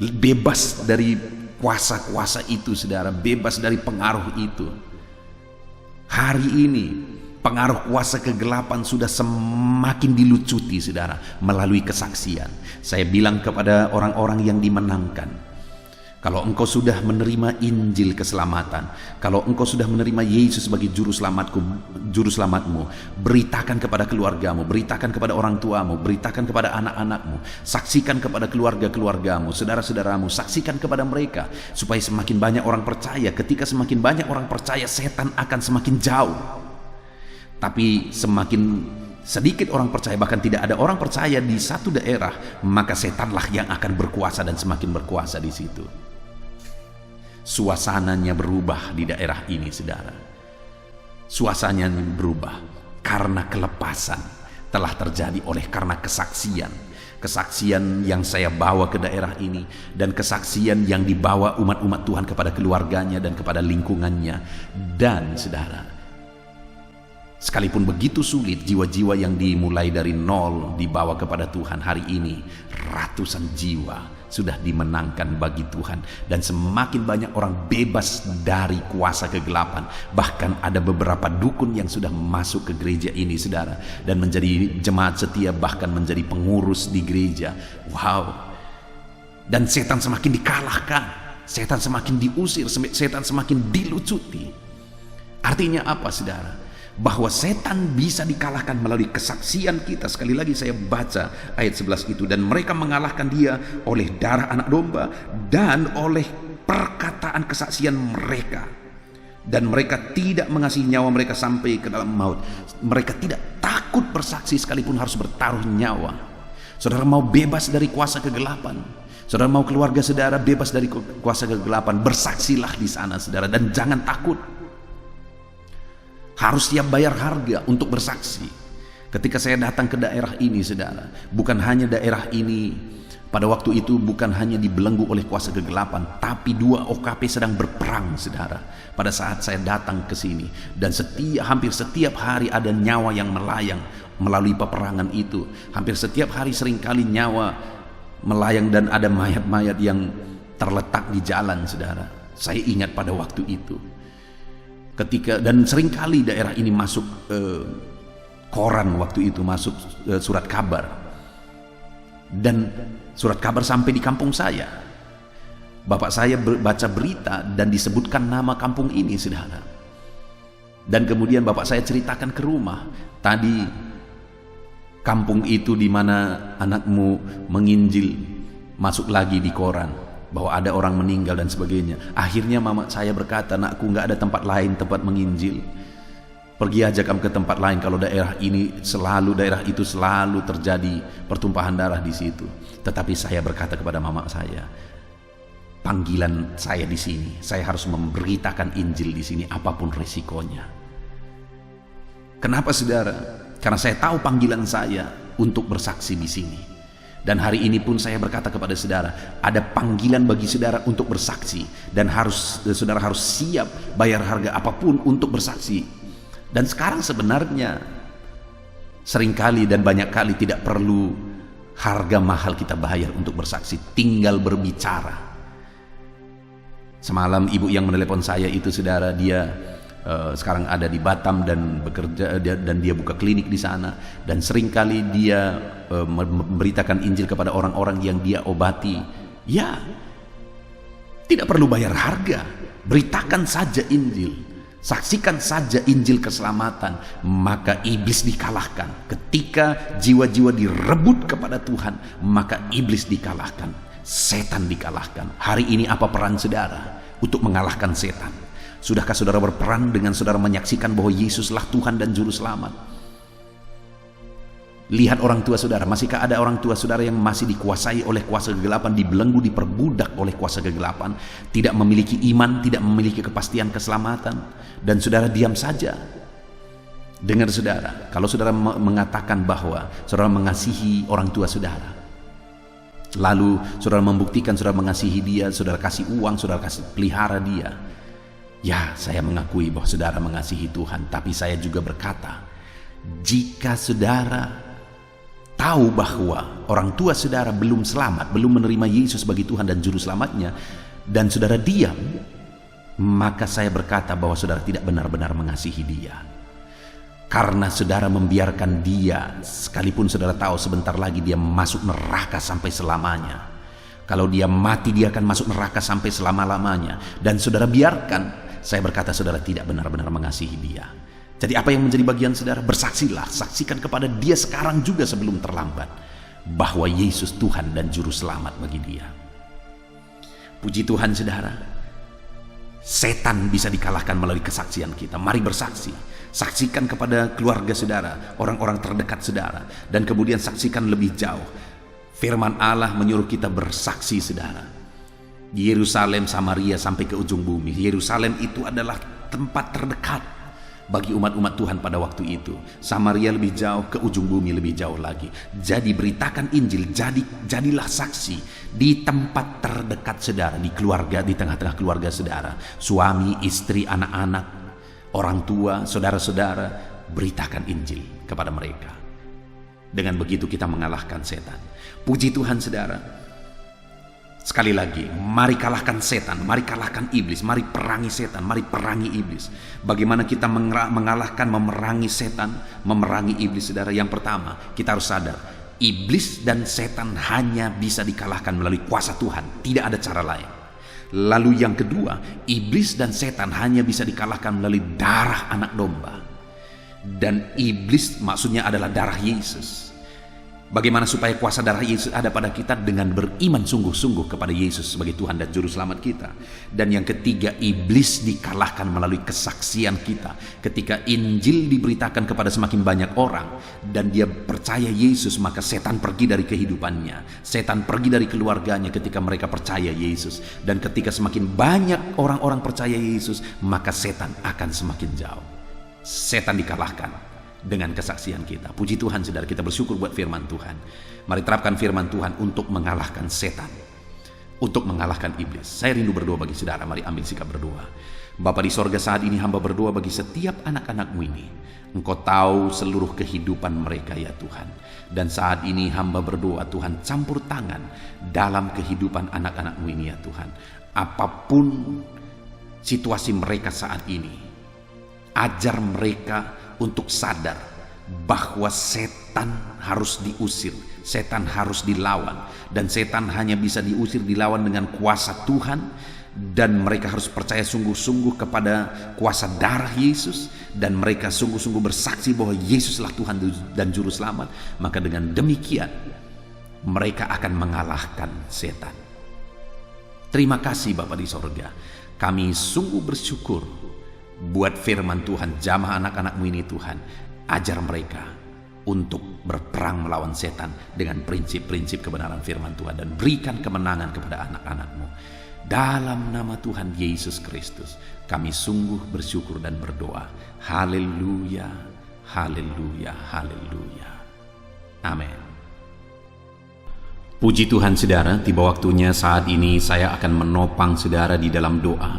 [SPEAKER 1] bebas dari kuasa-kuasa itu, saudara. Bebas dari pengaruh itu. Hari ini pengaruh kuasa kegelapan sudah semakin dilucuti, saudara, melalui kesaksian. Saya bilang kepada orang-orang yang dimenangkan, kalau engkau sudah menerima Injil keselamatan, kalau engkau sudah menerima Yesus sebagai juru selamatmu, beritakan kepada keluargamu, beritakan kepada orang tuamu, beritakan kepada anak-anakmu, saksikan kepada keluarga-keluargamu, saudara-saudaramu, saksikan kepada mereka, supaya semakin banyak orang percaya. Ketika semakin banyak orang percaya, setan akan semakin jauh. Tapi semakin sedikit orang percaya, bahkan tidak ada orang percaya di satu daerah, maka setanlah yang akan berkuasa dan semakin berkuasa di situ. Suasananya berubah di daerah ini, saudara. Suasananya berubah karena kelepasan telah terjadi karena kesaksian, kesaksian yang saya bawa ke daerah ini, dan kesaksian yang dibawa umat-umat Tuhan kepada keluarganya dan kepada lingkungannya. Dan saudara, sekalipun begitu sulit, jiwa-jiwa yang dimulai dari nol dibawa kepada Tuhan, hari ini ratusan jiwa sudah dimenangkan bagi Tuhan, dan semakin banyak orang bebas dari kuasa kegelapan. Bahkan ada beberapa dukun yang sudah masuk ke gereja ini, saudara, dan menjadi jemaat setia, bahkan menjadi pengurus di gereja. Wow. Dan setan semakin dikalahkan, setan semakin diusir, setan semakin dilucuti. Artinya apa, saudara? Bahwa setan bisa dikalahkan melalui kesaksian kita. Sekali lagi saya baca ayat 11 itu, dan mereka mengalahkan dia oleh darah anak domba dan oleh perkataan kesaksian mereka, dan mereka tidak mengasihi nyawa mereka sampai ke dalam maut. Mereka tidak takut bersaksi sekalipun harus bertaruh nyawa. Saudara mau bebas dari kuasa kegelapan, saudara mau keluarga saudara bebas dari kuasa kegelapan, bersaksilah di sana, saudara, dan jangan takut. Harus siap bayar harga untuk bersaksi. Ketika saya datang ke daerah ini, saudara, bukan hanya daerah ini pada waktu itu bukan hanya dibelenggu oleh kuasa kegelapan, tapi 2 OKP sedang berperang, saudara, pada saat saya datang ke sini. Dan hampir setiap hari ada nyawa yang melayang melalui peperangan itu. Hampir setiap hari seringkali nyawa melayang, dan ada mayat-mayat yang terletak di jalan, saudara. Saya ingat pada waktu itu. Dan seringkali daerah ini masuk koran waktu itu, masuk surat kabar, dan surat kabar sampai di kampung saya. Bapak saya baca berita dan disebutkan nama kampung ini, saudara. Dan kemudian bapak saya ceritakan ke rumah, tadi kampung itu di mana anakmu menginjil, masuk lagi di koran bahwa ada orang meninggal dan sebagainya. Akhirnya mama saya berkata, "Nakku, nggak ada tempat lain tempat menginjil. Pergi aja kamu ke tempat lain. Kalau daerah itu selalu terjadi pertumpahan darah di situ." Tetapi saya berkata kepada mama saya, panggilan saya di sini, saya harus memberitakan Injil di sini apapun resikonya. Kenapa, saudara? Karena saya tahu panggilan saya untuk bersaksi di sini. Dan hari ini pun saya berkata kepada saudara, ada panggilan bagi saudara untuk bersaksi, dan saudara harus siap bayar harga apapun untuk bersaksi. Dan sekarang sebenarnya seringkali dan banyak kali tidak perlu harga mahal kita bayar untuk bersaksi, tinggal berbicara. Semalam ibu yang menelepon saya itu, saudara, dia sekarang ada di Batam dan bekerja, dan dia buka klinik di sana, dan seringkali dia memberitakan Injil kepada orang-orang yang dia obati. Ya, tidak perlu bayar harga, beritakan saja Injil, saksikan saja Injil keselamatan, maka iblis dikalahkan. Ketika jiwa-jiwa direbut kepada Tuhan, maka iblis dikalahkan, setan dikalahkan. Hari ini apa peran saudara untuk mengalahkan setan? Sudahkah saudara berperan dengan saudara menyaksikan bahwa Yesuslah Tuhan dan Juru Selamat? Lihat orang tua saudara, masihkah ada orang tua saudara yang masih dikuasai oleh kuasa kegelapan, dibelenggu, diperbudak oleh kuasa kegelapan, tidak memiliki iman, tidak memiliki kepastian keselamatan, dan saudara diam saja? Dengar saudara, kalau saudara mengatakan bahwa saudara mengasihi orang tua saudara, lalu saudara membuktikan saudara mengasihi dia, saudara kasih uang, saudara kasih pelihara dia, ya, saya mengakui bahwa saudara mengasihi Tuhan. Tapi saya juga berkata, jika saudara tahu bahwa orang tua saudara belum selamat, belum menerima Yesus sebagai Tuhan dan Juru Selamatnya, dan saudara diam, maka saya berkata bahwa saudara tidak benar-benar mengasihi dia. Karena saudara membiarkan dia, sekalipun saudara tahu sebentar lagi dia masuk neraka sampai selamanya. Kalau dia mati, dia akan masuk neraka sampai selama-lamanya, dan saudara biarkan. Saya berkata saudara tidak benar-benar mengasihi dia. Jadi apa yang menjadi bagian saudara? Bersaksilah, saksikan kepada dia sekarang juga sebelum terlambat bahwa Yesus Tuhan dan Juru Selamat bagi dia. Puji Tuhan, saudara. Setan bisa dikalahkan melalui kesaksian kita. Mari bersaksi. Saksikan kepada keluarga saudara, orang-orang terdekat saudara, dan kemudian saksikan lebih jauh. Firman Allah menyuruh kita bersaksi, saudara. Yerusalem, Samaria, sampai ke ujung bumi. Yerusalem itu adalah tempat terdekat. bagi umat-umat Tuhan pada waktu itu. Samaria lebih jauh, ke ujung bumi lebih jauh lagi. Jadi beritakan Injil, jadilah saksi di tempat terdekat saudara, di keluarga, di tengah-tengah keluarga saudara, suami, istri, anak-anak, orang tua, saudara-saudara. Beritakan Injil kepada mereka. Dengan begitu kita mengalahkan setan. Puji Tuhan saudara. Sekali lagi, mari kalahkan setan, mari kalahkan iblis, mari perangi setan, mari perangi iblis. Bagaimana kita mengalahkan, memerangi setan, memerangi iblis saudara? Yang pertama, kita harus sadar, iblis dan setan hanya bisa dikalahkan melalui kuasa Tuhan, tidak ada cara lain. Lalu yang kedua, iblis dan setan hanya bisa dikalahkan melalui darah anak domba. Dan iblis maksudnya adalah darah Yesus. Bagaimana supaya kuasa darah Yesus ada pada kita? Dengan beriman sungguh-sungguh kepada Yesus sebagai Tuhan dan Juru Selamat kita. Dan yang ketiga, iblis dikalahkan melalui kesaksian kita. Ketika Injil diberitakan kepada semakin banyak orang dan dia percaya Yesus, maka setan pergi dari kehidupannya. Setan pergi dari keluarganya ketika mereka percaya Yesus. Dan ketika semakin banyak orang-orang percaya Yesus, maka setan akan semakin jauh. Setan dikalahkan dengan kesaksian kita. Puji Tuhan saudara, kita bersyukur buat firman Tuhan. Mari terapkan firman Tuhan untuk mengalahkan setan, untuk mengalahkan iblis. Saya rindu berdoa bagi saudara. Mari ambil sikap berdoa. Bapa di sorga, saat ini hamba berdoa bagi setiap anak-anak-Mu ini. Engkau tahu seluruh kehidupan mereka ya Tuhan. Dan saat ini hamba berdoa, Tuhan, campur tangan dalam kehidupan anak-anak-Mu ini ya Tuhan. Apapun situasi mereka saat ini, ajar mereka untuk sadar bahwa setan harus diusir, setan harus dilawan, dan setan hanya bisa diusir, dilawan dengan kuasa Tuhan. Dan mereka harus percaya sungguh-sungguh kepada kuasa darah Yesus, dan mereka sungguh-sungguh bersaksi bahwa Yesuslah Tuhan dan Juru Selamat. Maka dengan demikian mereka akan mengalahkan setan. Terima kasih Bapa di sorga. Kami sungguh bersyukur buat firman Tuhan. Jamah anak-anak-Mu ini Tuhan, ajar mereka untuk berperang melawan setan dengan prinsip-prinsip kebenaran firman Tuhan, dan berikan kemenangan kepada anak-anak-Mu. Dalam nama Tuhan Yesus Kristus kami sungguh bersyukur dan berdoa. Haleluya, haleluya, haleluya. Amin. Puji Tuhan saudara, tiba waktunya saat ini saya akan menopang saudara di dalam doa.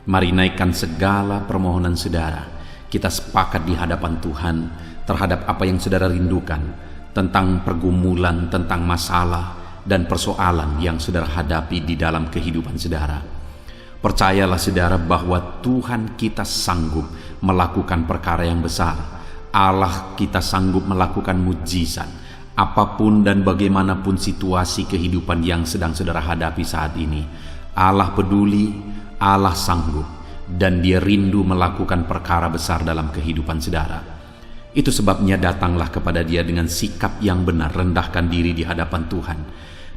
[SPEAKER 1] Mari naikkan segala permohonan saudara. Kita sepakat di hadapan Tuhan terhadap apa yang saudara rindukan, tentang pergumulan, tentang masalah dan persoalan yang saudara hadapi di dalam kehidupan saudara. Percayalah saudara bahwa Tuhan kita sanggup melakukan perkara yang besar. Allah kita sanggup melakukan mujizat. Apapun dan bagaimanapun situasi kehidupan yang sedang saudara hadapi saat ini, Allah peduli, Allah sanggup, dan Dia rindu melakukan perkara besar dalam kehidupan saudara. Itu sebabnya datanglah kepada Dia dengan sikap yang benar, rendahkan diri di hadapan Tuhan.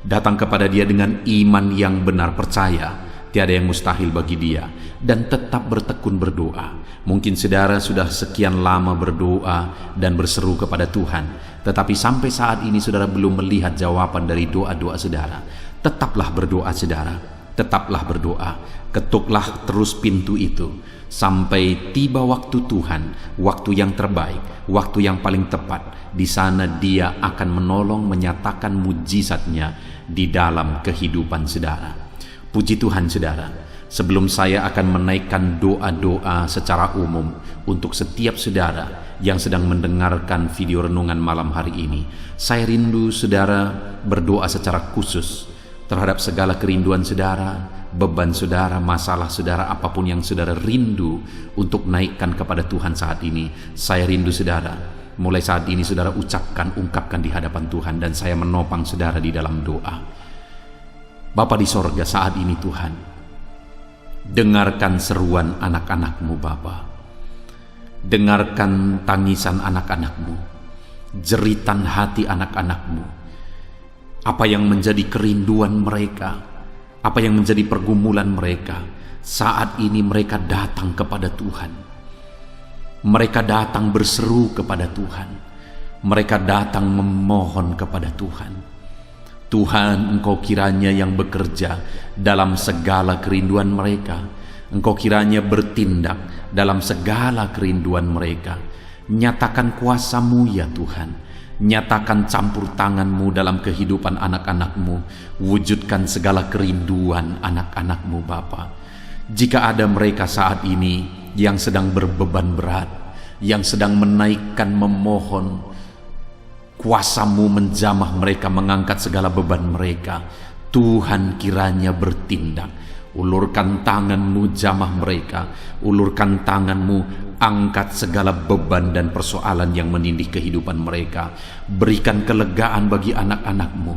[SPEAKER 1] Datang kepada Dia dengan iman yang benar, percaya tiada yang mustahil bagi Dia, dan tetap bertekun berdoa. Mungkin saudara sudah sekian lama berdoa dan berseru kepada Tuhan, tetapi sampai saat ini saudara belum melihat jawaban dari doa-doa saudara. Tetaplah berdoa saudara, tetaplah berdoa. Ketuklah terus pintu itu sampai tiba waktu Tuhan, waktu yang terbaik, waktu yang paling tepat. Di sana Dia akan menolong, menyatakan mujizatnya di dalam kehidupan saudara. Puji Tuhan saudara. Sebelum saya akan menaikkan doa-doa secara umum untuk setiap saudara yang sedang mendengarkan video renungan malam hari ini, saya rindu saudara berdoa secara khusus terhadap segala kerinduan saudara, beban saudara, masalah saudara, apapun yang saudara rindu untuk naikkan kepada Tuhan saat ini. Saya rindu saudara, mulai saat ini saudara ungkapkan di hadapan Tuhan, dan saya menopang saudara di dalam doa. Bapa di sorga, saat ini Tuhan, dengarkan seruan anak-anak-Mu Bapa. Dengarkan tangisan anak-anak-Mu, jeritan hati anak-anak-Mu. Apa yang menjadi kerinduan mereka, apa yang menjadi pergumulan mereka, saat ini mereka datang kepada Tuhan. Mereka datang berseru kepada Tuhan. Mereka datang memohon kepada Tuhan. Tuhan, Engkau kiranya yang bekerja dalam segala kerinduan mereka. Engkau kiranya bertindak dalam segala kerinduan mereka. Nyatakan kuasa-Mu ya Tuhan. Nyatakan campur tangan-Mu dalam kehidupan anak-anak-Mu. Wujudkan segala kerinduan anak-anak-Mu Bapa. Jika ada mereka saat ini yang sedang berbeban berat, yang sedang menaikkan, memohon, kuasa-Mu menjamah mereka, mengangkat segala beban mereka, Tuhan kiranya bertindak. Ulurkan tangan-Mu, jamah mereka. Ulurkan tangan-Mu, angkat segala beban dan persoalan yang menindih kehidupan mereka. Berikan kelegaan bagi anak-anak-Mu.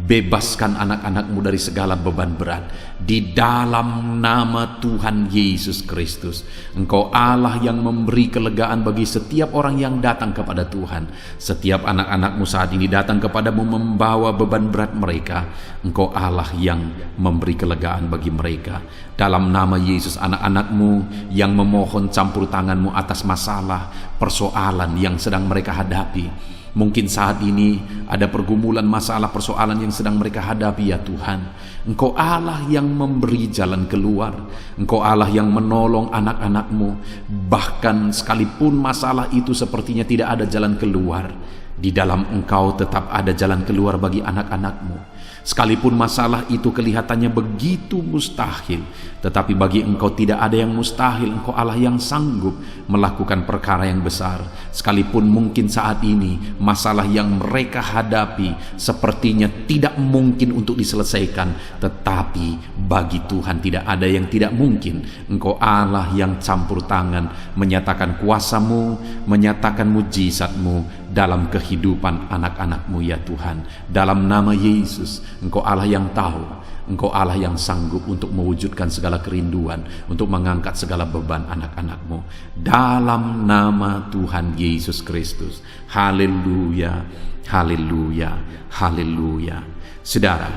[SPEAKER 1] Bebaskan anak-anak-Mu dari segala beban berat. Di dalam nama Tuhan Yesus Kristus. Engkau Allah yang memberi kelegaan bagi setiap orang yang datang kepada Tuhan. Setiap anak-anak-Mu saat ini datang kepadamu membawa beban berat mereka. Engkau Allah yang memberi kelegaan bagi mereka. Dalam nama Yesus, anak-anak-Mu yang memohon campur tangan-Mu atas masalah, persoalan yang sedang mereka hadapi. Mungkin saat ini ada pergumulan, masalah, persoalan yang sedang mereka hadapi ya Tuhan. Engkau Allah yang memberi jalan keluar. Engkau Allah yang menolong anak-anak-Mu. Bahkan sekalipun masalah itu sepertinya tidak ada jalan keluar, di dalam Engkau tetap ada jalan keluar bagi anak-anak-Mu. Sekalipun masalah itu kelihatannya begitu mustahil, tetapi bagi Engkau tidak ada yang mustahil. Engkau Allah yang sanggup melakukan perkara yang besar. Sekalipun mungkin saat ini masalah yang mereka hadapi sepertinya tidak mungkin untuk diselesaikan, tetapi bagi Tuhan tidak ada yang tidak mungkin. Engkau Allah yang campur tangan, menyatakan kuasa-Mu, menyatakan mujizat-Mu dalam kehidupan anak-anak-Mu ya Tuhan. Dalam nama Yesus, Engkau Allah yang tahu, Engkau Allah yang sanggup untuk mewujudkan segala kerinduan, untuk mengangkat segala beban anak-anak-Mu. Dalam nama Tuhan Yesus Kristus. Haleluya, haleluya, haleluya. Saudara,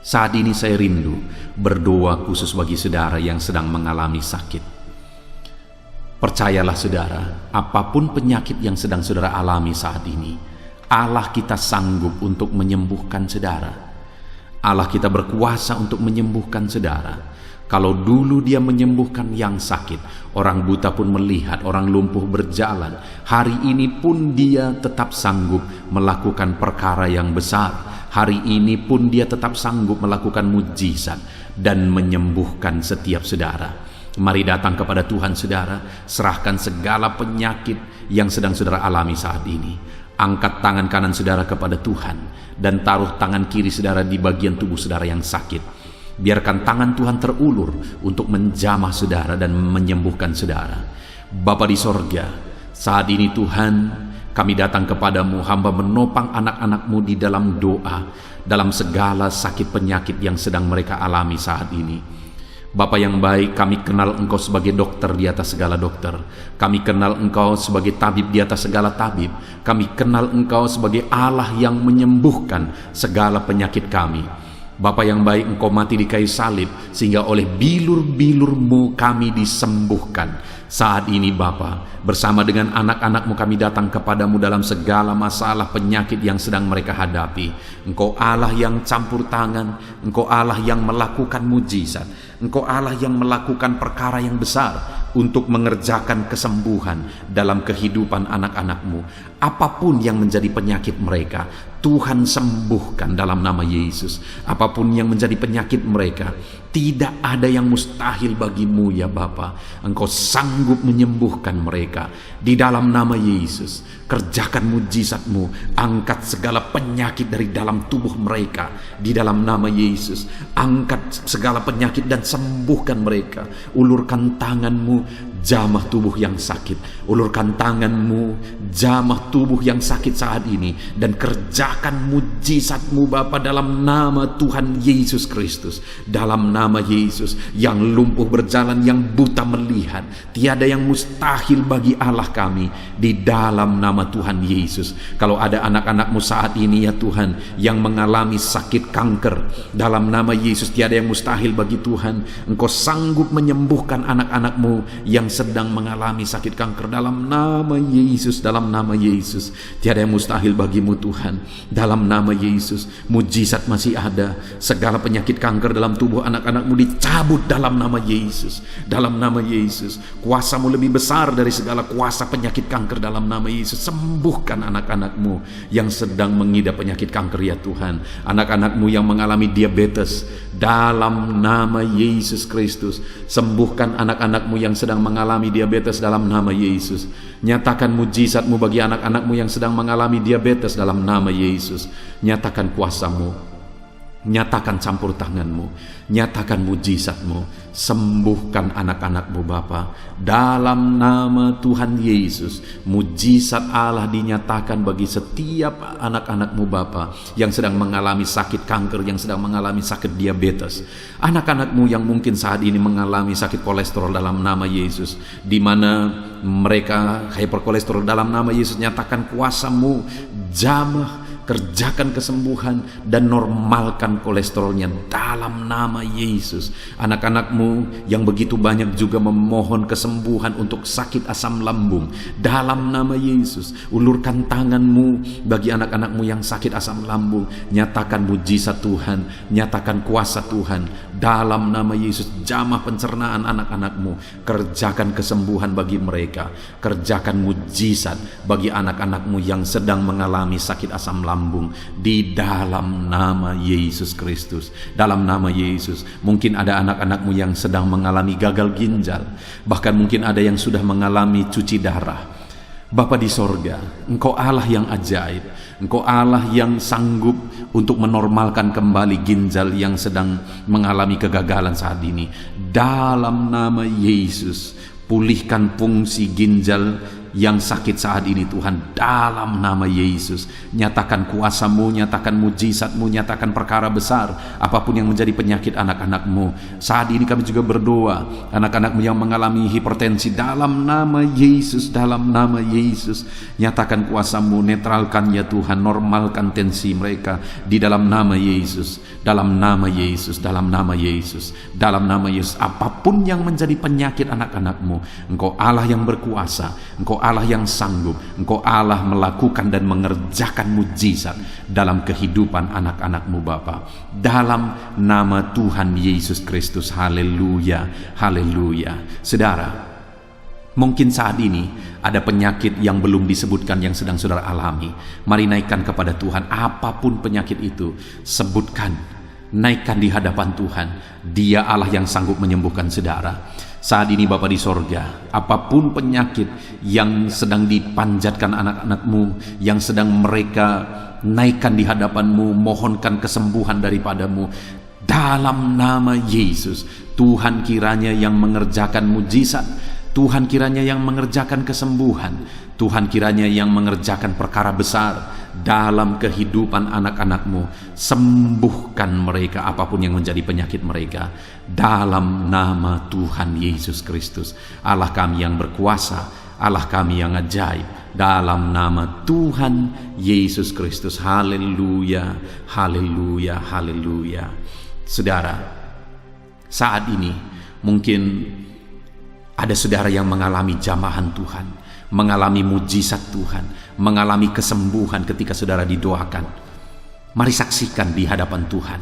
[SPEAKER 1] saat ini saya rindu berdoa khusus bagi saudara yang sedang mengalami sakit. Percayalah saudara, apapun penyakit yang sedang saudara alami saat ini, Allah kita sanggup untuk menyembuhkan saudara. Allah kita berkuasa untuk menyembuhkan saudara. Kalau dulu Dia menyembuhkan yang sakit, orang buta pun melihat, orang lumpuh berjalan. Hari ini pun Dia tetap sanggup melakukan perkara yang besar. Hari ini pun Dia tetap sanggup melakukan mujizat dan menyembuhkan setiap saudara. Mari datang kepada Tuhan saudara, serahkan segala penyakit yang sedang saudara alami saat ini. Angkat tangan kanan saudara kepada Tuhan dan taruh tangan kiri saudara di bagian tubuh saudara yang sakit. Biarkan tangan Tuhan terulur untuk menjamah saudara dan menyembuhkan saudara. Bapa di sorga, saat ini Tuhan, kami datang kepadamu, hamba menopang anak-anak-Mu di dalam doa, dalam segala sakit penyakit yang sedang mereka alami saat ini. Bapa yang baik, kami kenal Engkau sebagai dokter di atas segala dokter. Kami kenal Engkau sebagai tabib di atas segala tabib. Kami kenal Engkau sebagai Allah yang menyembuhkan segala penyakit kami. Bapa yang baik, Engkau mati di kayu salib sehingga oleh bilur-bilur-Mu kami disembuhkan. Saat ini Bapa, bersama dengan anak-anak-Mu kami datang kepadamu dalam segala masalah penyakit yang sedang mereka hadapi. Engkau Allah yang campur tangan, Engkau Allah yang melakukan mujizat, Engkau Allah yang melakukan perkara yang besar untuk mengerjakan kesembuhan dalam kehidupan anak-anak-Mu. Apapun yang menjadi penyakit mereka, Tuhan sembuhkan dalam nama Yesus. Apapun yang menjadi penyakit mereka, tidak ada yang mustahil bagi-Mu ya Bapa. Engkau sanggup menyembuhkan mereka di dalam nama Yesus. Kerjakan mujizat-Mu, angkat segala penyakit dari dalam tubuh mereka di dalam nama Yesus. Angkat segala penyakit dan sembuhkan mereka. Ulurkan tangan-Mu, jamah tubuh yang sakit. Ulurkan tangan-Mu, jamah tubuh yang sakit saat ini, dan kerjakan mujizat-Mu Bapa dalam nama Tuhan Yesus Kristus. Dalam nama Yesus, yang lumpuh berjalan, yang buta melihat, tiada yang mustahil bagi Allah kami. Di dalam nama nama Tuhan Yesus. Kalau ada anak-anak-Mu saat ini ya Tuhan yang mengalami sakit kanker, dalam nama Yesus tiada yang mustahil bagi Tuhan. Engkau sanggup menyembuhkan anak-anak-Mu yang sedang mengalami sakit kanker dalam nama Yesus, dalam nama Yesus. Tiada yang mustahil bagimu Tuhan. Dalam nama Yesus, mujizat masih ada. Segala penyakit kanker dalam tubuh anak-anak-Mu dicabut dalam nama Yesus. Dalam nama Yesus, kuasa-Mu lebih besar dari segala kuasa penyakit kanker dalam nama Yesus. Sembuhkan anak-anak-Mu yang sedang mengidap penyakit kanker ya Tuhan. Anak-anak-Mu yang mengalami diabetes dalam nama Yesus Kristus. Sembuhkan anak-anak-Mu yang sedang mengalami diabetes dalam nama Yesus. Nyatakan mujizat-Mu bagi anak-anak-Mu yang sedang mengalami diabetes dalam nama Yesus. Nyatakan kuasa-Mu, nyatakan campur tangan-Mu, nyatakan mujizat-Mu. Sembuhkan anak-anak-Mu Bapa, dalam nama Tuhan Yesus. Mujizat Allah dinyatakan bagi setiap anak-anak-Mu Bapa yang sedang mengalami sakit kanker, yang sedang mengalami sakit diabetes. Anak-anak-Mu yang mungkin saat ini mengalami sakit kolesterol dalam nama Yesus, di mana mereka hyperkolesterol dalam nama Yesus. Nyatakan kuasa-Mu, jamah, kerjakan kesembuhan dan normalkan kolesterolnya dalam nama Yesus. Anak-anak-Mu yang begitu banyak juga memohon kesembuhan untuk sakit asam lambung dalam nama Yesus. Ulurkan tangan-Mu bagi anak-anak-Mu yang sakit asam lambung. Nyatakan mujizat Tuhan, nyatakan kuasa Tuhan dalam nama Yesus. Jamah pencernaan anak-anak-Mu, kerjakan kesembuhan bagi mereka. Kerjakan mujizat bagi anak-anak-Mu yang sedang mengalami sakit asam lambung di dalam nama Yesus Kristus. Dalam nama Yesus. Mungkin ada anak-anak-Mu yang sedang mengalami gagal ginjal, bahkan mungkin ada yang sudah mengalami cuci darah. Bapa di sorga, Engkau Allah yang ajaib. Engkau Allah yang sanggup untuk menormalkan kembali ginjal yang sedang mengalami kegagalan saat ini. Dalam nama Yesus, pulihkan fungsi ginjal yang sakit saat ini Tuhan, dalam nama Yesus. Nyatakan kuasa-Mu, nyatakan mujizat-Mu, nyatakan perkara besar apapun yang menjadi penyakit anak-anak-Mu. Saat ini kami juga berdoa, anak-anak-Mu yang mengalami hipertensi, dalam nama Yesus, dalam nama Yesus. Nyatakan kuasa-Mu, netralkan ya Tuhan, normalkan tensi mereka di dalam nama Yesus, dalam nama Yesus, dalam nama Yesus, dalam nama Yesus. Apapun yang menjadi penyakit anak-anak-Mu, Engkau Allah yang berkuasa, Engkau Allah yang sanggup, Engkau Allah melakukan dan mengerjakan mujizat dalam kehidupan anak-anak-Mu Bapa. Dalam nama Tuhan Yesus Kristus. Haleluya, haleluya. Saudara, mungkin saat ini ada penyakit yang belum disebutkan yang sedang saudara alami. Mari naikkan kepada Tuhan apapun penyakit itu, sebutkan, naikkan di hadapan Tuhan. Dia Allah yang sanggup menyembuhkan saudara. Saat ini Bapa di sorga, apapun penyakit yang sedang dipanjatkan anak-anak-Mu, yang sedang mereka naikkan di hadapan-Mu, mohonkan kesembuhan daripada-Mu, dalam nama Yesus. Tuhan kiranya yang mengerjakan mujizat, Tuhan kiranya yang mengerjakan kesembuhan, Tuhan kiranya yang mengerjakan perkara besar dalam kehidupan anak-anak-Mu. Sembuhkan mereka apapun yang menjadi penyakit mereka, dalam nama Tuhan Yesus Kristus. Allah kami yang berkuasa, Allah kami yang ajaib, dalam nama Tuhan Yesus Kristus. Haleluya, haleluya, haleluya. Saudara, saat ini mungkin ada saudara yang mengalami jamahan Tuhan, mengalami mujizat Tuhan, mengalami kesembuhan ketika saudara didoakan. Mari saksikan di hadapan Tuhan.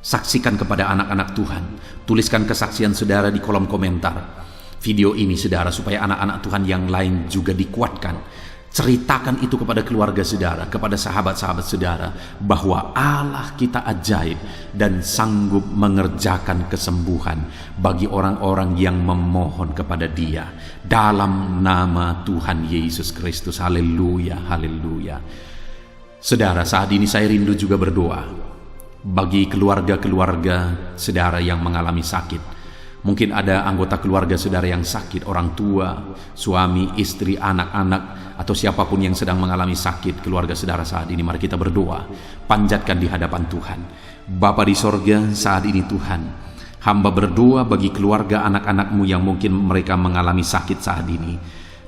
[SPEAKER 1] Saksikan kepada anak-anak Tuhan. Tuliskan kesaksian saudara di kolom komentar video ini saudara, supaya anak-anak Tuhan yang lain juga dikuatkan. Ceritakan itu kepada keluarga saudara, kepada sahabat-sahabat saudara, bahwa Allah kita ajaib dan sanggup mengerjakan kesembuhan bagi orang-orang yang memohon kepada Dia, dalam nama Tuhan Yesus Kristus. Haleluya, haleluya. Saudara, saat ini saya rindu juga berdoa bagi keluarga-keluarga saudara yang mengalami sakit. Mungkin ada anggota keluarga saudara yang sakit, orang tua, suami, istri, anak-anak, atau siapapun yang sedang mengalami sakit keluarga saudara saat ini. Mari kita berdoa, panjatkan di hadapan Tuhan. Bapa di sorga, saat ini Tuhan, hamba berdoa bagi keluarga anak-anak-Mu yang mungkin mereka mengalami sakit saat ini.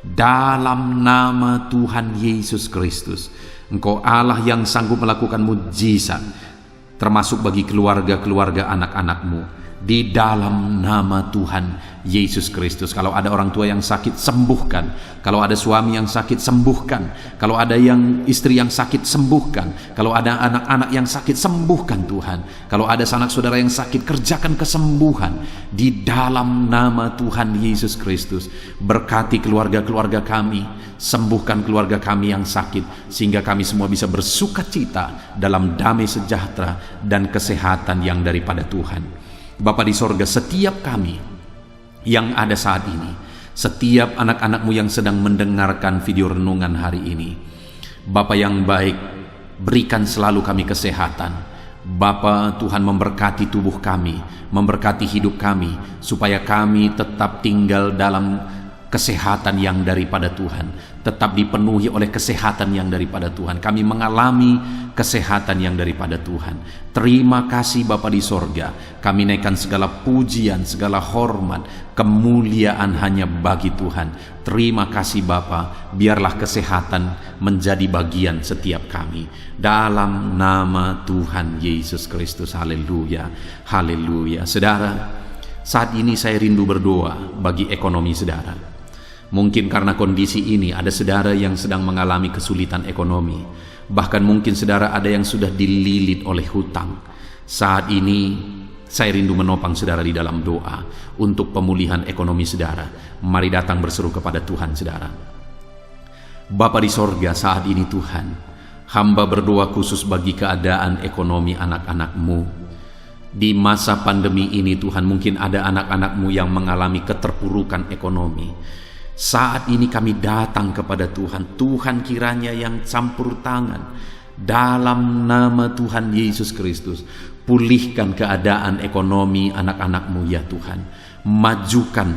[SPEAKER 1] dalam nama Tuhan Yesus Kristus. Engkau Allah yang sanggup melakukan mujizat, termasuk bagi keluarga-keluarga anak-anak-Mu, di dalam nama Tuhan Yesus Kristus. Kalau ada orang tua yang sakit, sembuhkan. Kalau ada suami yang sakit, sembuhkan. Kalau ada yang istri yang sakit, sembuhkan. Kalau ada anak-anak yang sakit, sembuhkan Tuhan. Kalau ada sanak saudara yang sakit, kerjakan kesembuhan di dalam nama Tuhan Yesus Kristus. Berkati keluarga-keluarga kami, sembuhkan keluarga kami yang sakit, sehingga kami semua bisa bersukacita dalam damai sejahtera dan kesehatan yang daripada Tuhan. Bapa di sorga, setiap kami yang ada saat ini, setiap anak-anak-Mu yang sedang mendengarkan video renungan hari ini, Bapa yang baik, berikan selalu kami kesehatan. Bapa, Tuhan memberkati tubuh kami, memberkati hidup kami, supaya kami tetap tinggal dalam kesehatan yang daripada Tuhan, tetap dipenuhi oleh kesehatan yang daripada Tuhan. Kami mengalami kesehatan yang daripada Tuhan. Terima kasih Bapa di sorga. Kami naikkan segala pujian, segala hormat, kemuliaan hanya bagi Tuhan. Terima kasih Bapa. Biarlah kesehatan menjadi bagian setiap kami. Dalam nama Tuhan Yesus Kristus. Haleluya. Haleluya. Saudara, saat ini saya rindu berdoa bagi ekonomi saudara. Mungkin karena kondisi ini ada saudara yang sedang mengalami kesulitan ekonomi. Bahkan mungkin saudara ada yang sudah dililit oleh hutang. Saat ini saya rindu menopang saudara di dalam doa untuk pemulihan ekonomi saudara. Mari datang berseru kepada Tuhan saudara. Bapa di sorga, saat ini Tuhan, hamba berdoa khusus bagi keadaan ekonomi anak-anak-Mu. Di masa pandemi ini Tuhan, mungkin ada anak-anak-Mu yang mengalami keterpurukan ekonomi. Saat ini kami datang kepada Tuhan. Tuhan kiranya yang campur tangan dalam nama Tuhan Yesus Kristus. Pulihkan keadaan ekonomi anak-anak-Mu ya Tuhan. Majukan,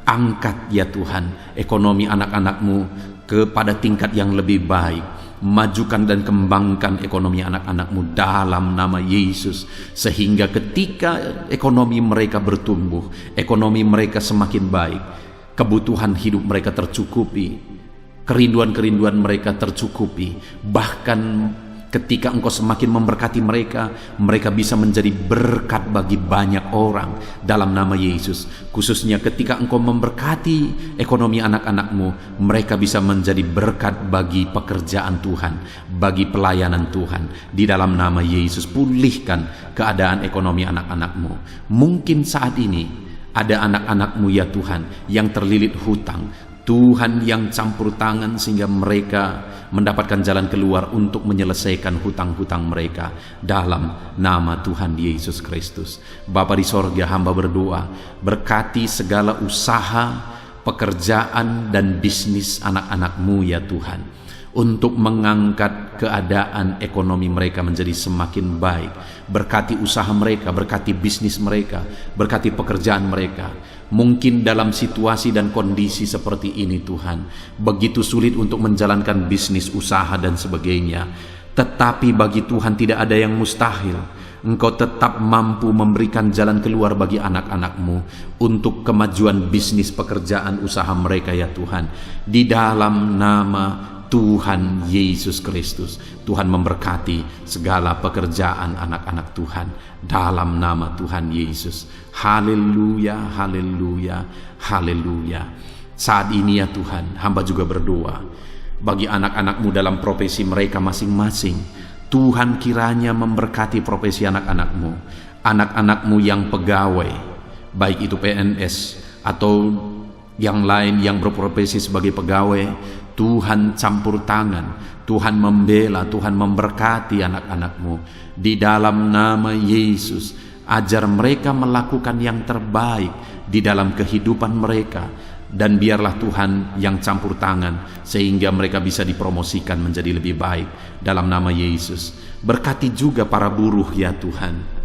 [SPEAKER 1] angkat ya Tuhan ekonomi anak-anak-Mu kepada tingkat yang lebih baik. Majukan dan kembangkan ekonomi anak-anak-Mu dalam nama Yesus, sehingga ketika ekonomi mereka bertumbuh, ekonomi mereka semakin baik, kebutuhan hidup mereka tercukupi, kerinduan-kerinduan mereka tercukupi. Bahkan ketika Engkau semakin memberkati mereka, mereka bisa menjadi berkat bagi banyak orang dalam nama Yesus. Khususnya ketika Engkau memberkati ekonomi anak-anak-Mu, mereka bisa menjadi berkat bagi pekerjaan Tuhan, bagi pelayanan Tuhan. Di dalam nama Yesus, pulihkan keadaan ekonomi anak-anak-Mu. Mungkin saat ini ada anak-anak-Mu ya Tuhan yang terlilit hutang. Tuhan yang campur tangan sehingga mereka mendapatkan jalan keluar untuk menyelesaikan hutang-hutang mereka dalam nama Tuhan Yesus Kristus. Bapa di sorga, hamba berdoa, berkati segala usaha, pekerjaan dan bisnis anak-anak-Mu ya Tuhan, untuk mengangkat keadaan ekonomi mereka menjadi semakin baik. Berkati usaha mereka, berkati bisnis mereka, berkati pekerjaan mereka. Mungkin dalam situasi dan kondisi seperti ini Tuhan, begitu sulit untuk menjalankan bisnis, usaha dan sebagainya. Tetapi bagi Tuhan tidak ada yang mustahil. Engkau tetap mampu memberikan jalan keluar bagi anak-anak-Mu untuk kemajuan bisnis, pekerjaan, usaha mereka ya Tuhan. Di dalam nama Tuhan Yesus Kristus, Tuhan memberkati segala pekerjaan anak-anak Tuhan dalam nama Tuhan Yesus. Haleluya, haleluya, haleluya. Saat ini ya Tuhan, hamba juga berdoa bagi anak-anak-Mu dalam profesi mereka masing-masing. Tuhan kiranya memberkati profesi anak-anak-Mu, anak-anak-Mu yang pegawai, baik itu PNS atau yang lain yang berprofesi sebagai pegawai. Tuhan campur tangan, Tuhan membela, Tuhan memberkati anak-anak-Mu di dalam nama Yesus. Ajar mereka melakukan yang terbaik di dalam kehidupan mereka, dan biarlah Tuhan yang campur tangan sehingga mereka bisa dipromosikan menjadi lebih baik dalam nama Yesus. Berkati juga para buruh ya Tuhan.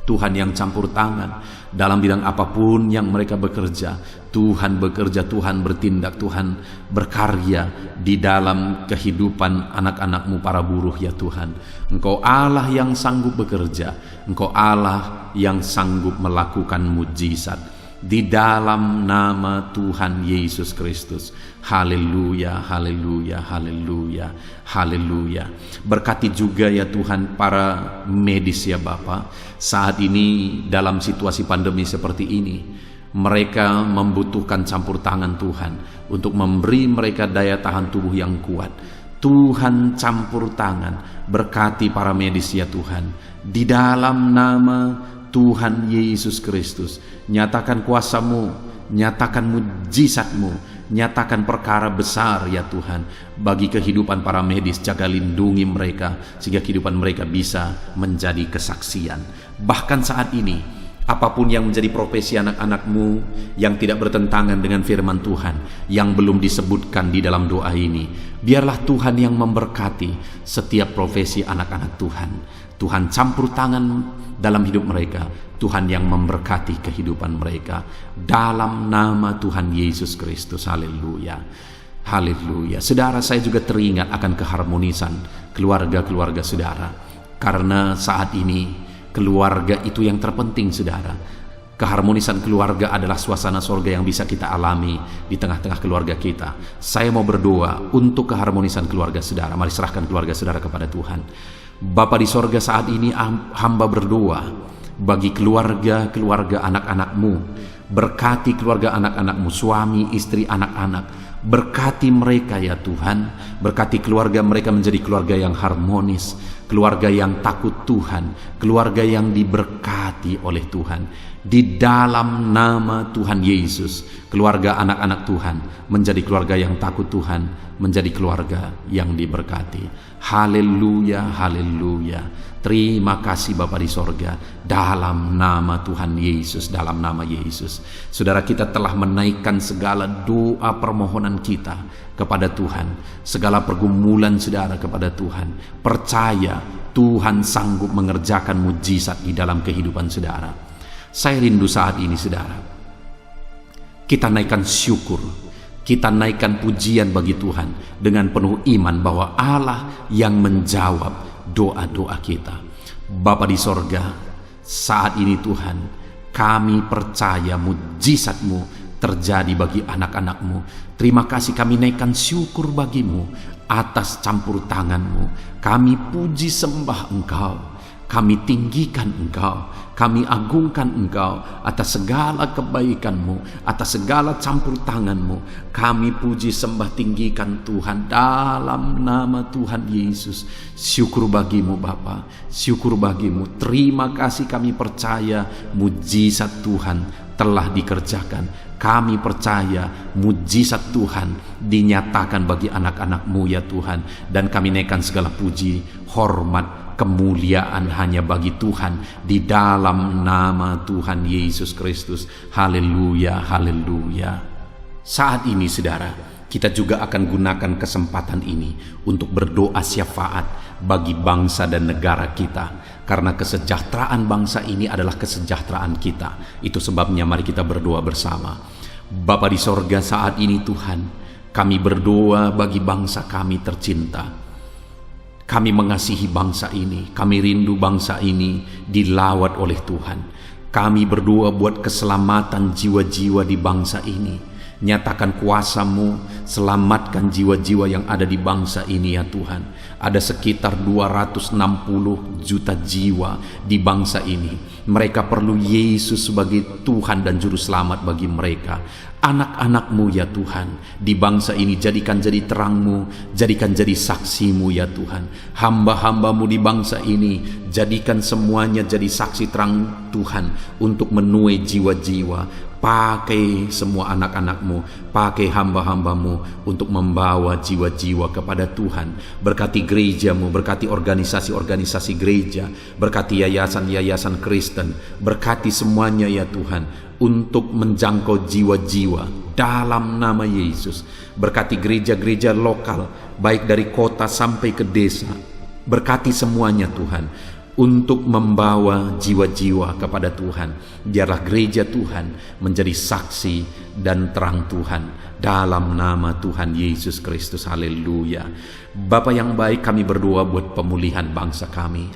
[SPEAKER 1] Tuhan yang campur tangan dalam bidang apapun yang mereka bekerja. Tuhan bekerja, Tuhan bertindak, Tuhan berkarya di dalam kehidupan anak-anak-Mu para buruh ya Tuhan. Engkau Allah yang sanggup bekerja, Engkau Allah yang sanggup melakukan mujizat. di dalam nama Tuhan Yesus Kristus. Haleluya, haleluya, haleluya, haleluya. Berkati juga ya Tuhan para medis ya Bapa. Saat ini dalam situasi pandemi seperti ini, mereka membutuhkan campur tangan Tuhan untuk memberi mereka daya tahan tubuh yang kuat. Tuhan campur tangan, berkati para medis ya Tuhan, di dalam nama Tuhan Yesus Kristus. Nyatakan kuasa-Mu, nyatakan mujizat-Mu, nyatakan perkara besar ya Tuhan bagi kehidupan para medis. Jaga lindungi mereka sehingga kehidupan mereka bisa menjadi kesaksian. Bahkan saat ini, apapun yang menjadi profesi anak-anak-Mu yang tidak bertentangan dengan firman Tuhan, yang belum disebutkan di dalam doa ini, biarlah Tuhan yang memberkati setiap profesi anak-anak Tuhan. Tuhan campur tangan dalam hidup mereka. Tuhan yang memberkati kehidupan mereka. Dalam nama Tuhan Yesus Kristus. Haleluya. Haleluya. Saudara, saya juga teringat akan keharmonisan keluarga-keluarga saudara. Karena saat ini keluarga itu yang terpenting, saudara. Keharmonisan keluarga adalah suasana sorga yang bisa kita alami di tengah-tengah keluarga kita. Saya mau berdoa untuk keharmonisan keluarga saudara. Mari serahkan keluarga saudara kepada Tuhan. Bapa di sorga, saat ini hamba berdoa bagi keluarga-keluarga anak-anak-Mu. Berkati keluarga anak-anak-Mu, suami, istri, anak-anak. Berkati mereka ya Tuhan. Berkati keluarga mereka menjadi keluarga yang harmonis, keluarga yang takut Tuhan, keluarga yang diberkati oleh Tuhan. Di dalam nama Tuhan Yesus, keluarga anak-anak Tuhan menjadi keluarga yang takut Tuhan, menjadi keluarga yang diberkati. Haleluya, haleluya. Terima kasih Bapa di sorga, dalam nama Tuhan Yesus, dalam nama Yesus. Saudara, kita telah menaikkan segala doa permohonan kita kepada Tuhan, segala pergumulan saudara kepada Tuhan. Percaya Tuhan sanggup mengerjakan mujizat di dalam kehidupan saudara. Saya rindu saat ini saudara, kita naikkan syukur, kita naikkan pujian bagi Tuhan dengan penuh iman bahwa Allah yang menjawab doa-doa kita. Bapa di sorga, saat ini Tuhan, kami percaya mujizat-Mu terjadi bagi anak-anak-Mu. Terima kasih, kami naikkan syukur bagi-Mu atas campur tangan-Mu. Kami puji sembah Engkau, kami tinggikan Engkau, kami agungkan Engkau atas segala kebaikan-Mu, atas segala campur tangan-Mu. Kami puji sembah tinggikan Tuhan dalam nama Tuhan Yesus. Syukur bagi-Mu Bapa, syukur bagi-Mu. Terima kasih, kami percaya mujizat Tuhan telah dikerjakan. Kami percaya mujizat Tuhan dinyatakan bagi anak-anak-Mu ya Tuhan. Dan kami naikkan segala puji, hormat, kemuliaan hanya bagi Tuhan di dalam nama Tuhan Yesus Kristus. Haleluya, haleluya. Saat ini saudara, kita juga akan gunakan kesempatan ini untuk berdoa syafaat bagi bangsa dan negara kita. Karena kesejahteraan bangsa ini adalah kesejahteraan kita. Itu sebabnya mari kita berdoa bersama. Bapa di sorga, saat ini Tuhan, kami berdoa bagi bangsa kami tercinta. Kami mengasihi bangsa ini, kami rindu bangsa ini dilawat oleh Tuhan. Kami berdoa buat keselamatan jiwa-jiwa di bangsa ini. Nyatakan kuasa-Mu, selamatkan jiwa-jiwa yang ada di bangsa ini ya Tuhan. Ada sekitar 260 juta jiwa di bangsa ini. Mereka perlu Yesus sebagai Tuhan dan Juru Selamat bagi mereka. Anak-anak-Mu ya Tuhan, di bangsa ini jadikan jadi terang-Mu, jadikan jadi saksi-Mu ya Tuhan. Hamba-hamba-Mu di bangsa ini, jadikan semuanya jadi saksi terang Tuhan untuk menuai jiwa-jiwa. Pakai semua anak-anak-Mu, pakai hamba-hamba-Mu untuk membawa jiwa-jiwa kepada Tuhan. Berkati gereja-Mu, berkati organisasi-organisasi gereja, berkati yayasan-yayasan Kristen, berkati semuanya ya Tuhan untuk menjangkau jiwa-jiwa dalam nama Yesus. Berkati gereja-gereja lokal, baik dari kota sampai ke desa. Berkati semuanya Tuhan untuk membawa jiwa-jiwa kepada Tuhan. Biarlah gereja Tuhan menjadi saksi dan terang Tuhan dalam nama Tuhan Yesus Kristus. Haleluya. Bapa yang baik, kami berdoa buat pemulihan bangsa kami.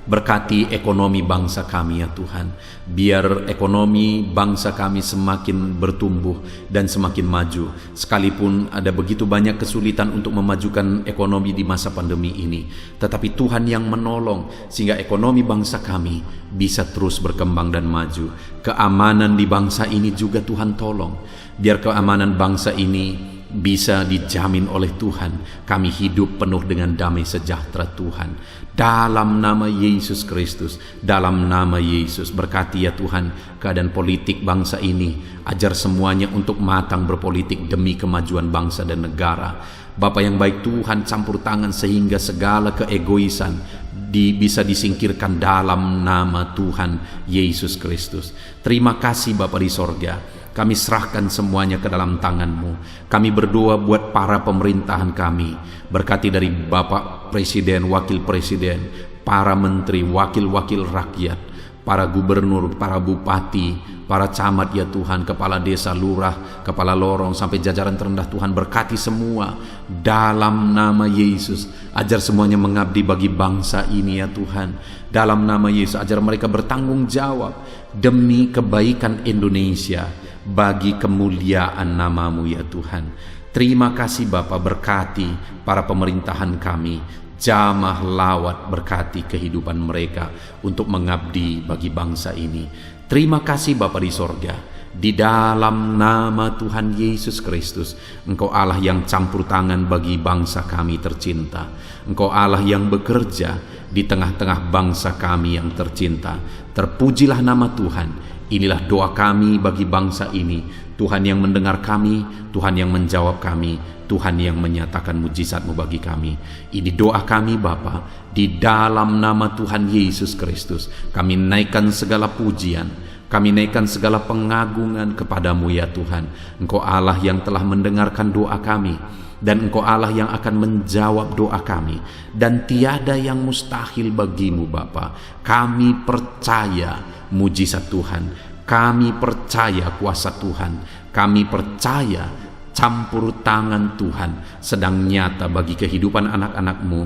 [SPEAKER 1] Berkati ekonomi bangsa kami ya Tuhan. Biar ekonomi bangsa kami semakin bertumbuh dan semakin maju. Sekalipun ada begitu banyak kesulitan untuk memajukan ekonomi di masa pandemi ini, tetapi Tuhan yang menolong sehingga ekonomi bangsa kami bisa terus berkembang dan maju. Keamanan di bangsa ini juga Tuhan tolong. Biar keamanan bangsa ini bisa dijamin oleh Tuhan. Kami hidup penuh dengan damai sejahtera Tuhan. Dalam nama Yesus Kristus, dalam nama Yesus, berkati ya Tuhan keadaan politik bangsa ini. Ajar semuanya untuk matang berpolitik demi kemajuan bangsa dan negara. Bapa yang baik Tuhan, campur tangan sehingga segala keegoisan bisa disingkirkan dalam nama Tuhan Yesus Kristus. Terima kasih Bapa di sorga. Kami serahkan semuanya ke dalam tangan-Mu. Kami berdoa buat para pemerintahan kami. Berkati dari Bapak Presiden, Wakil Presiden, para menteri, wakil-wakil rakyat, para gubernur, para bupati, para camat ya Tuhan, kepala desa, lurah, kepala lorong, sampai jajaran terendah Tuhan. Berkati semua dalam nama Yesus. Ajar semuanya mengabdi bagi bangsa ini ya Tuhan. Dalam nama Yesus, ajar mereka bertanggung jawab demi kebaikan Indonesia, bagi kemuliaan nama-Mu ya Tuhan. Terima kasih Bapa, berkati para pemerintahan kami, jamah lawat, berkati kehidupan mereka untuk mengabdi bagi bangsa ini. Terima kasih Bapa di sorga. Di dalam nama Tuhan Yesus Kristus, Engkau Allah yang campur tangan bagi bangsa kami tercinta. Engkau Allah yang bekerja di tengah-tengah bangsa kami yang tercinta. Terpujilah nama Tuhan. Inilah doa kami bagi bangsa ini. Tuhan yang mendengar kami, Tuhan yang menjawab kami, Tuhan yang menyatakan mujizat-Mu bagi kami. Ini doa kami Bapa, di dalam nama Tuhan Yesus Kristus. Kami naikkan segala pujian, kami naikkan segala pengagungan kepadamu ya Tuhan. Engkau Allah yang telah mendengarkan doa kami, dan Engkau Allah yang akan menjawab doa kami, dan tiada yang mustahil bagimu Bapa. Kami percaya mujizat Tuhan, kami percaya kuasa Tuhan, kami percaya campur tangan Tuhan sedang nyata bagi kehidupan anak-anak-Mu,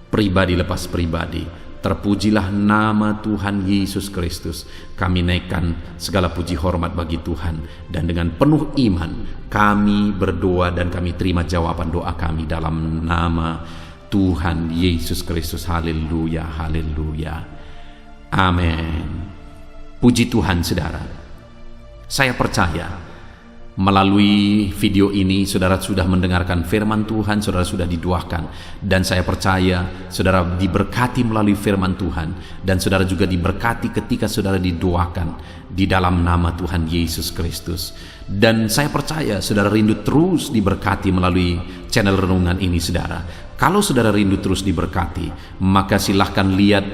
[SPEAKER 1] pribadi lepas pribadi. Terpujilah nama Tuhan Yesus Kristus. Kami naikkan segala puji hormat bagi Tuhan, dan dengan penuh iman kami berdoa dan kami terima jawaban doa kami dalam nama Tuhan Yesus Kristus. Haleluya, haleluya, amin. Puji Tuhan saudara. Saya percaya melalui video ini saudara sudah mendengarkan firman Tuhan, saudara sudah didoakan, dan saya percaya saudara diberkati melalui firman Tuhan, dan saudara juga diberkati ketika saudara didoakan di dalam nama Tuhan Yesus Kristus. Dan saya percaya saudara rindu terus diberkati melalui channel renungan ini saudara. Kalau saudara rindu terus diberkati, maka silahkan lihat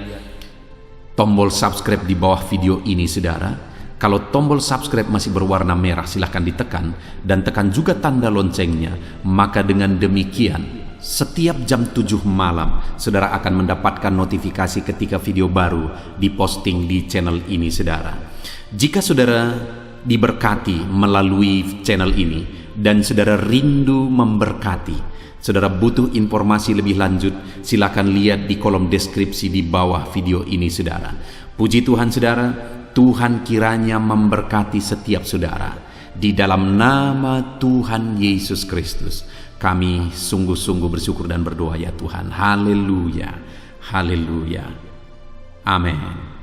[SPEAKER 1] tombol subscribe di bawah video ini saudara. Kalau tombol subscribe masih berwarna merah, silahkan ditekan, dan tekan juga tanda loncengnya. Maka dengan demikian setiap jam 7 malam saudara akan mendapatkan notifikasi ketika video baru diposting di channel ini saudara. Jika saudara diberkati melalui channel ini dan saudara rindu memberkati, saudara butuh informasi lebih lanjut, silakan lihat di kolom deskripsi di bawah video ini saudara. Puji Tuhan saudara, Tuhan kiranya memberkati setiap saudara. Di dalam nama Tuhan Yesus Kristus, kami sungguh-sungguh bersyukur dan berdoa ya Tuhan. Haleluya, haleluya, amin.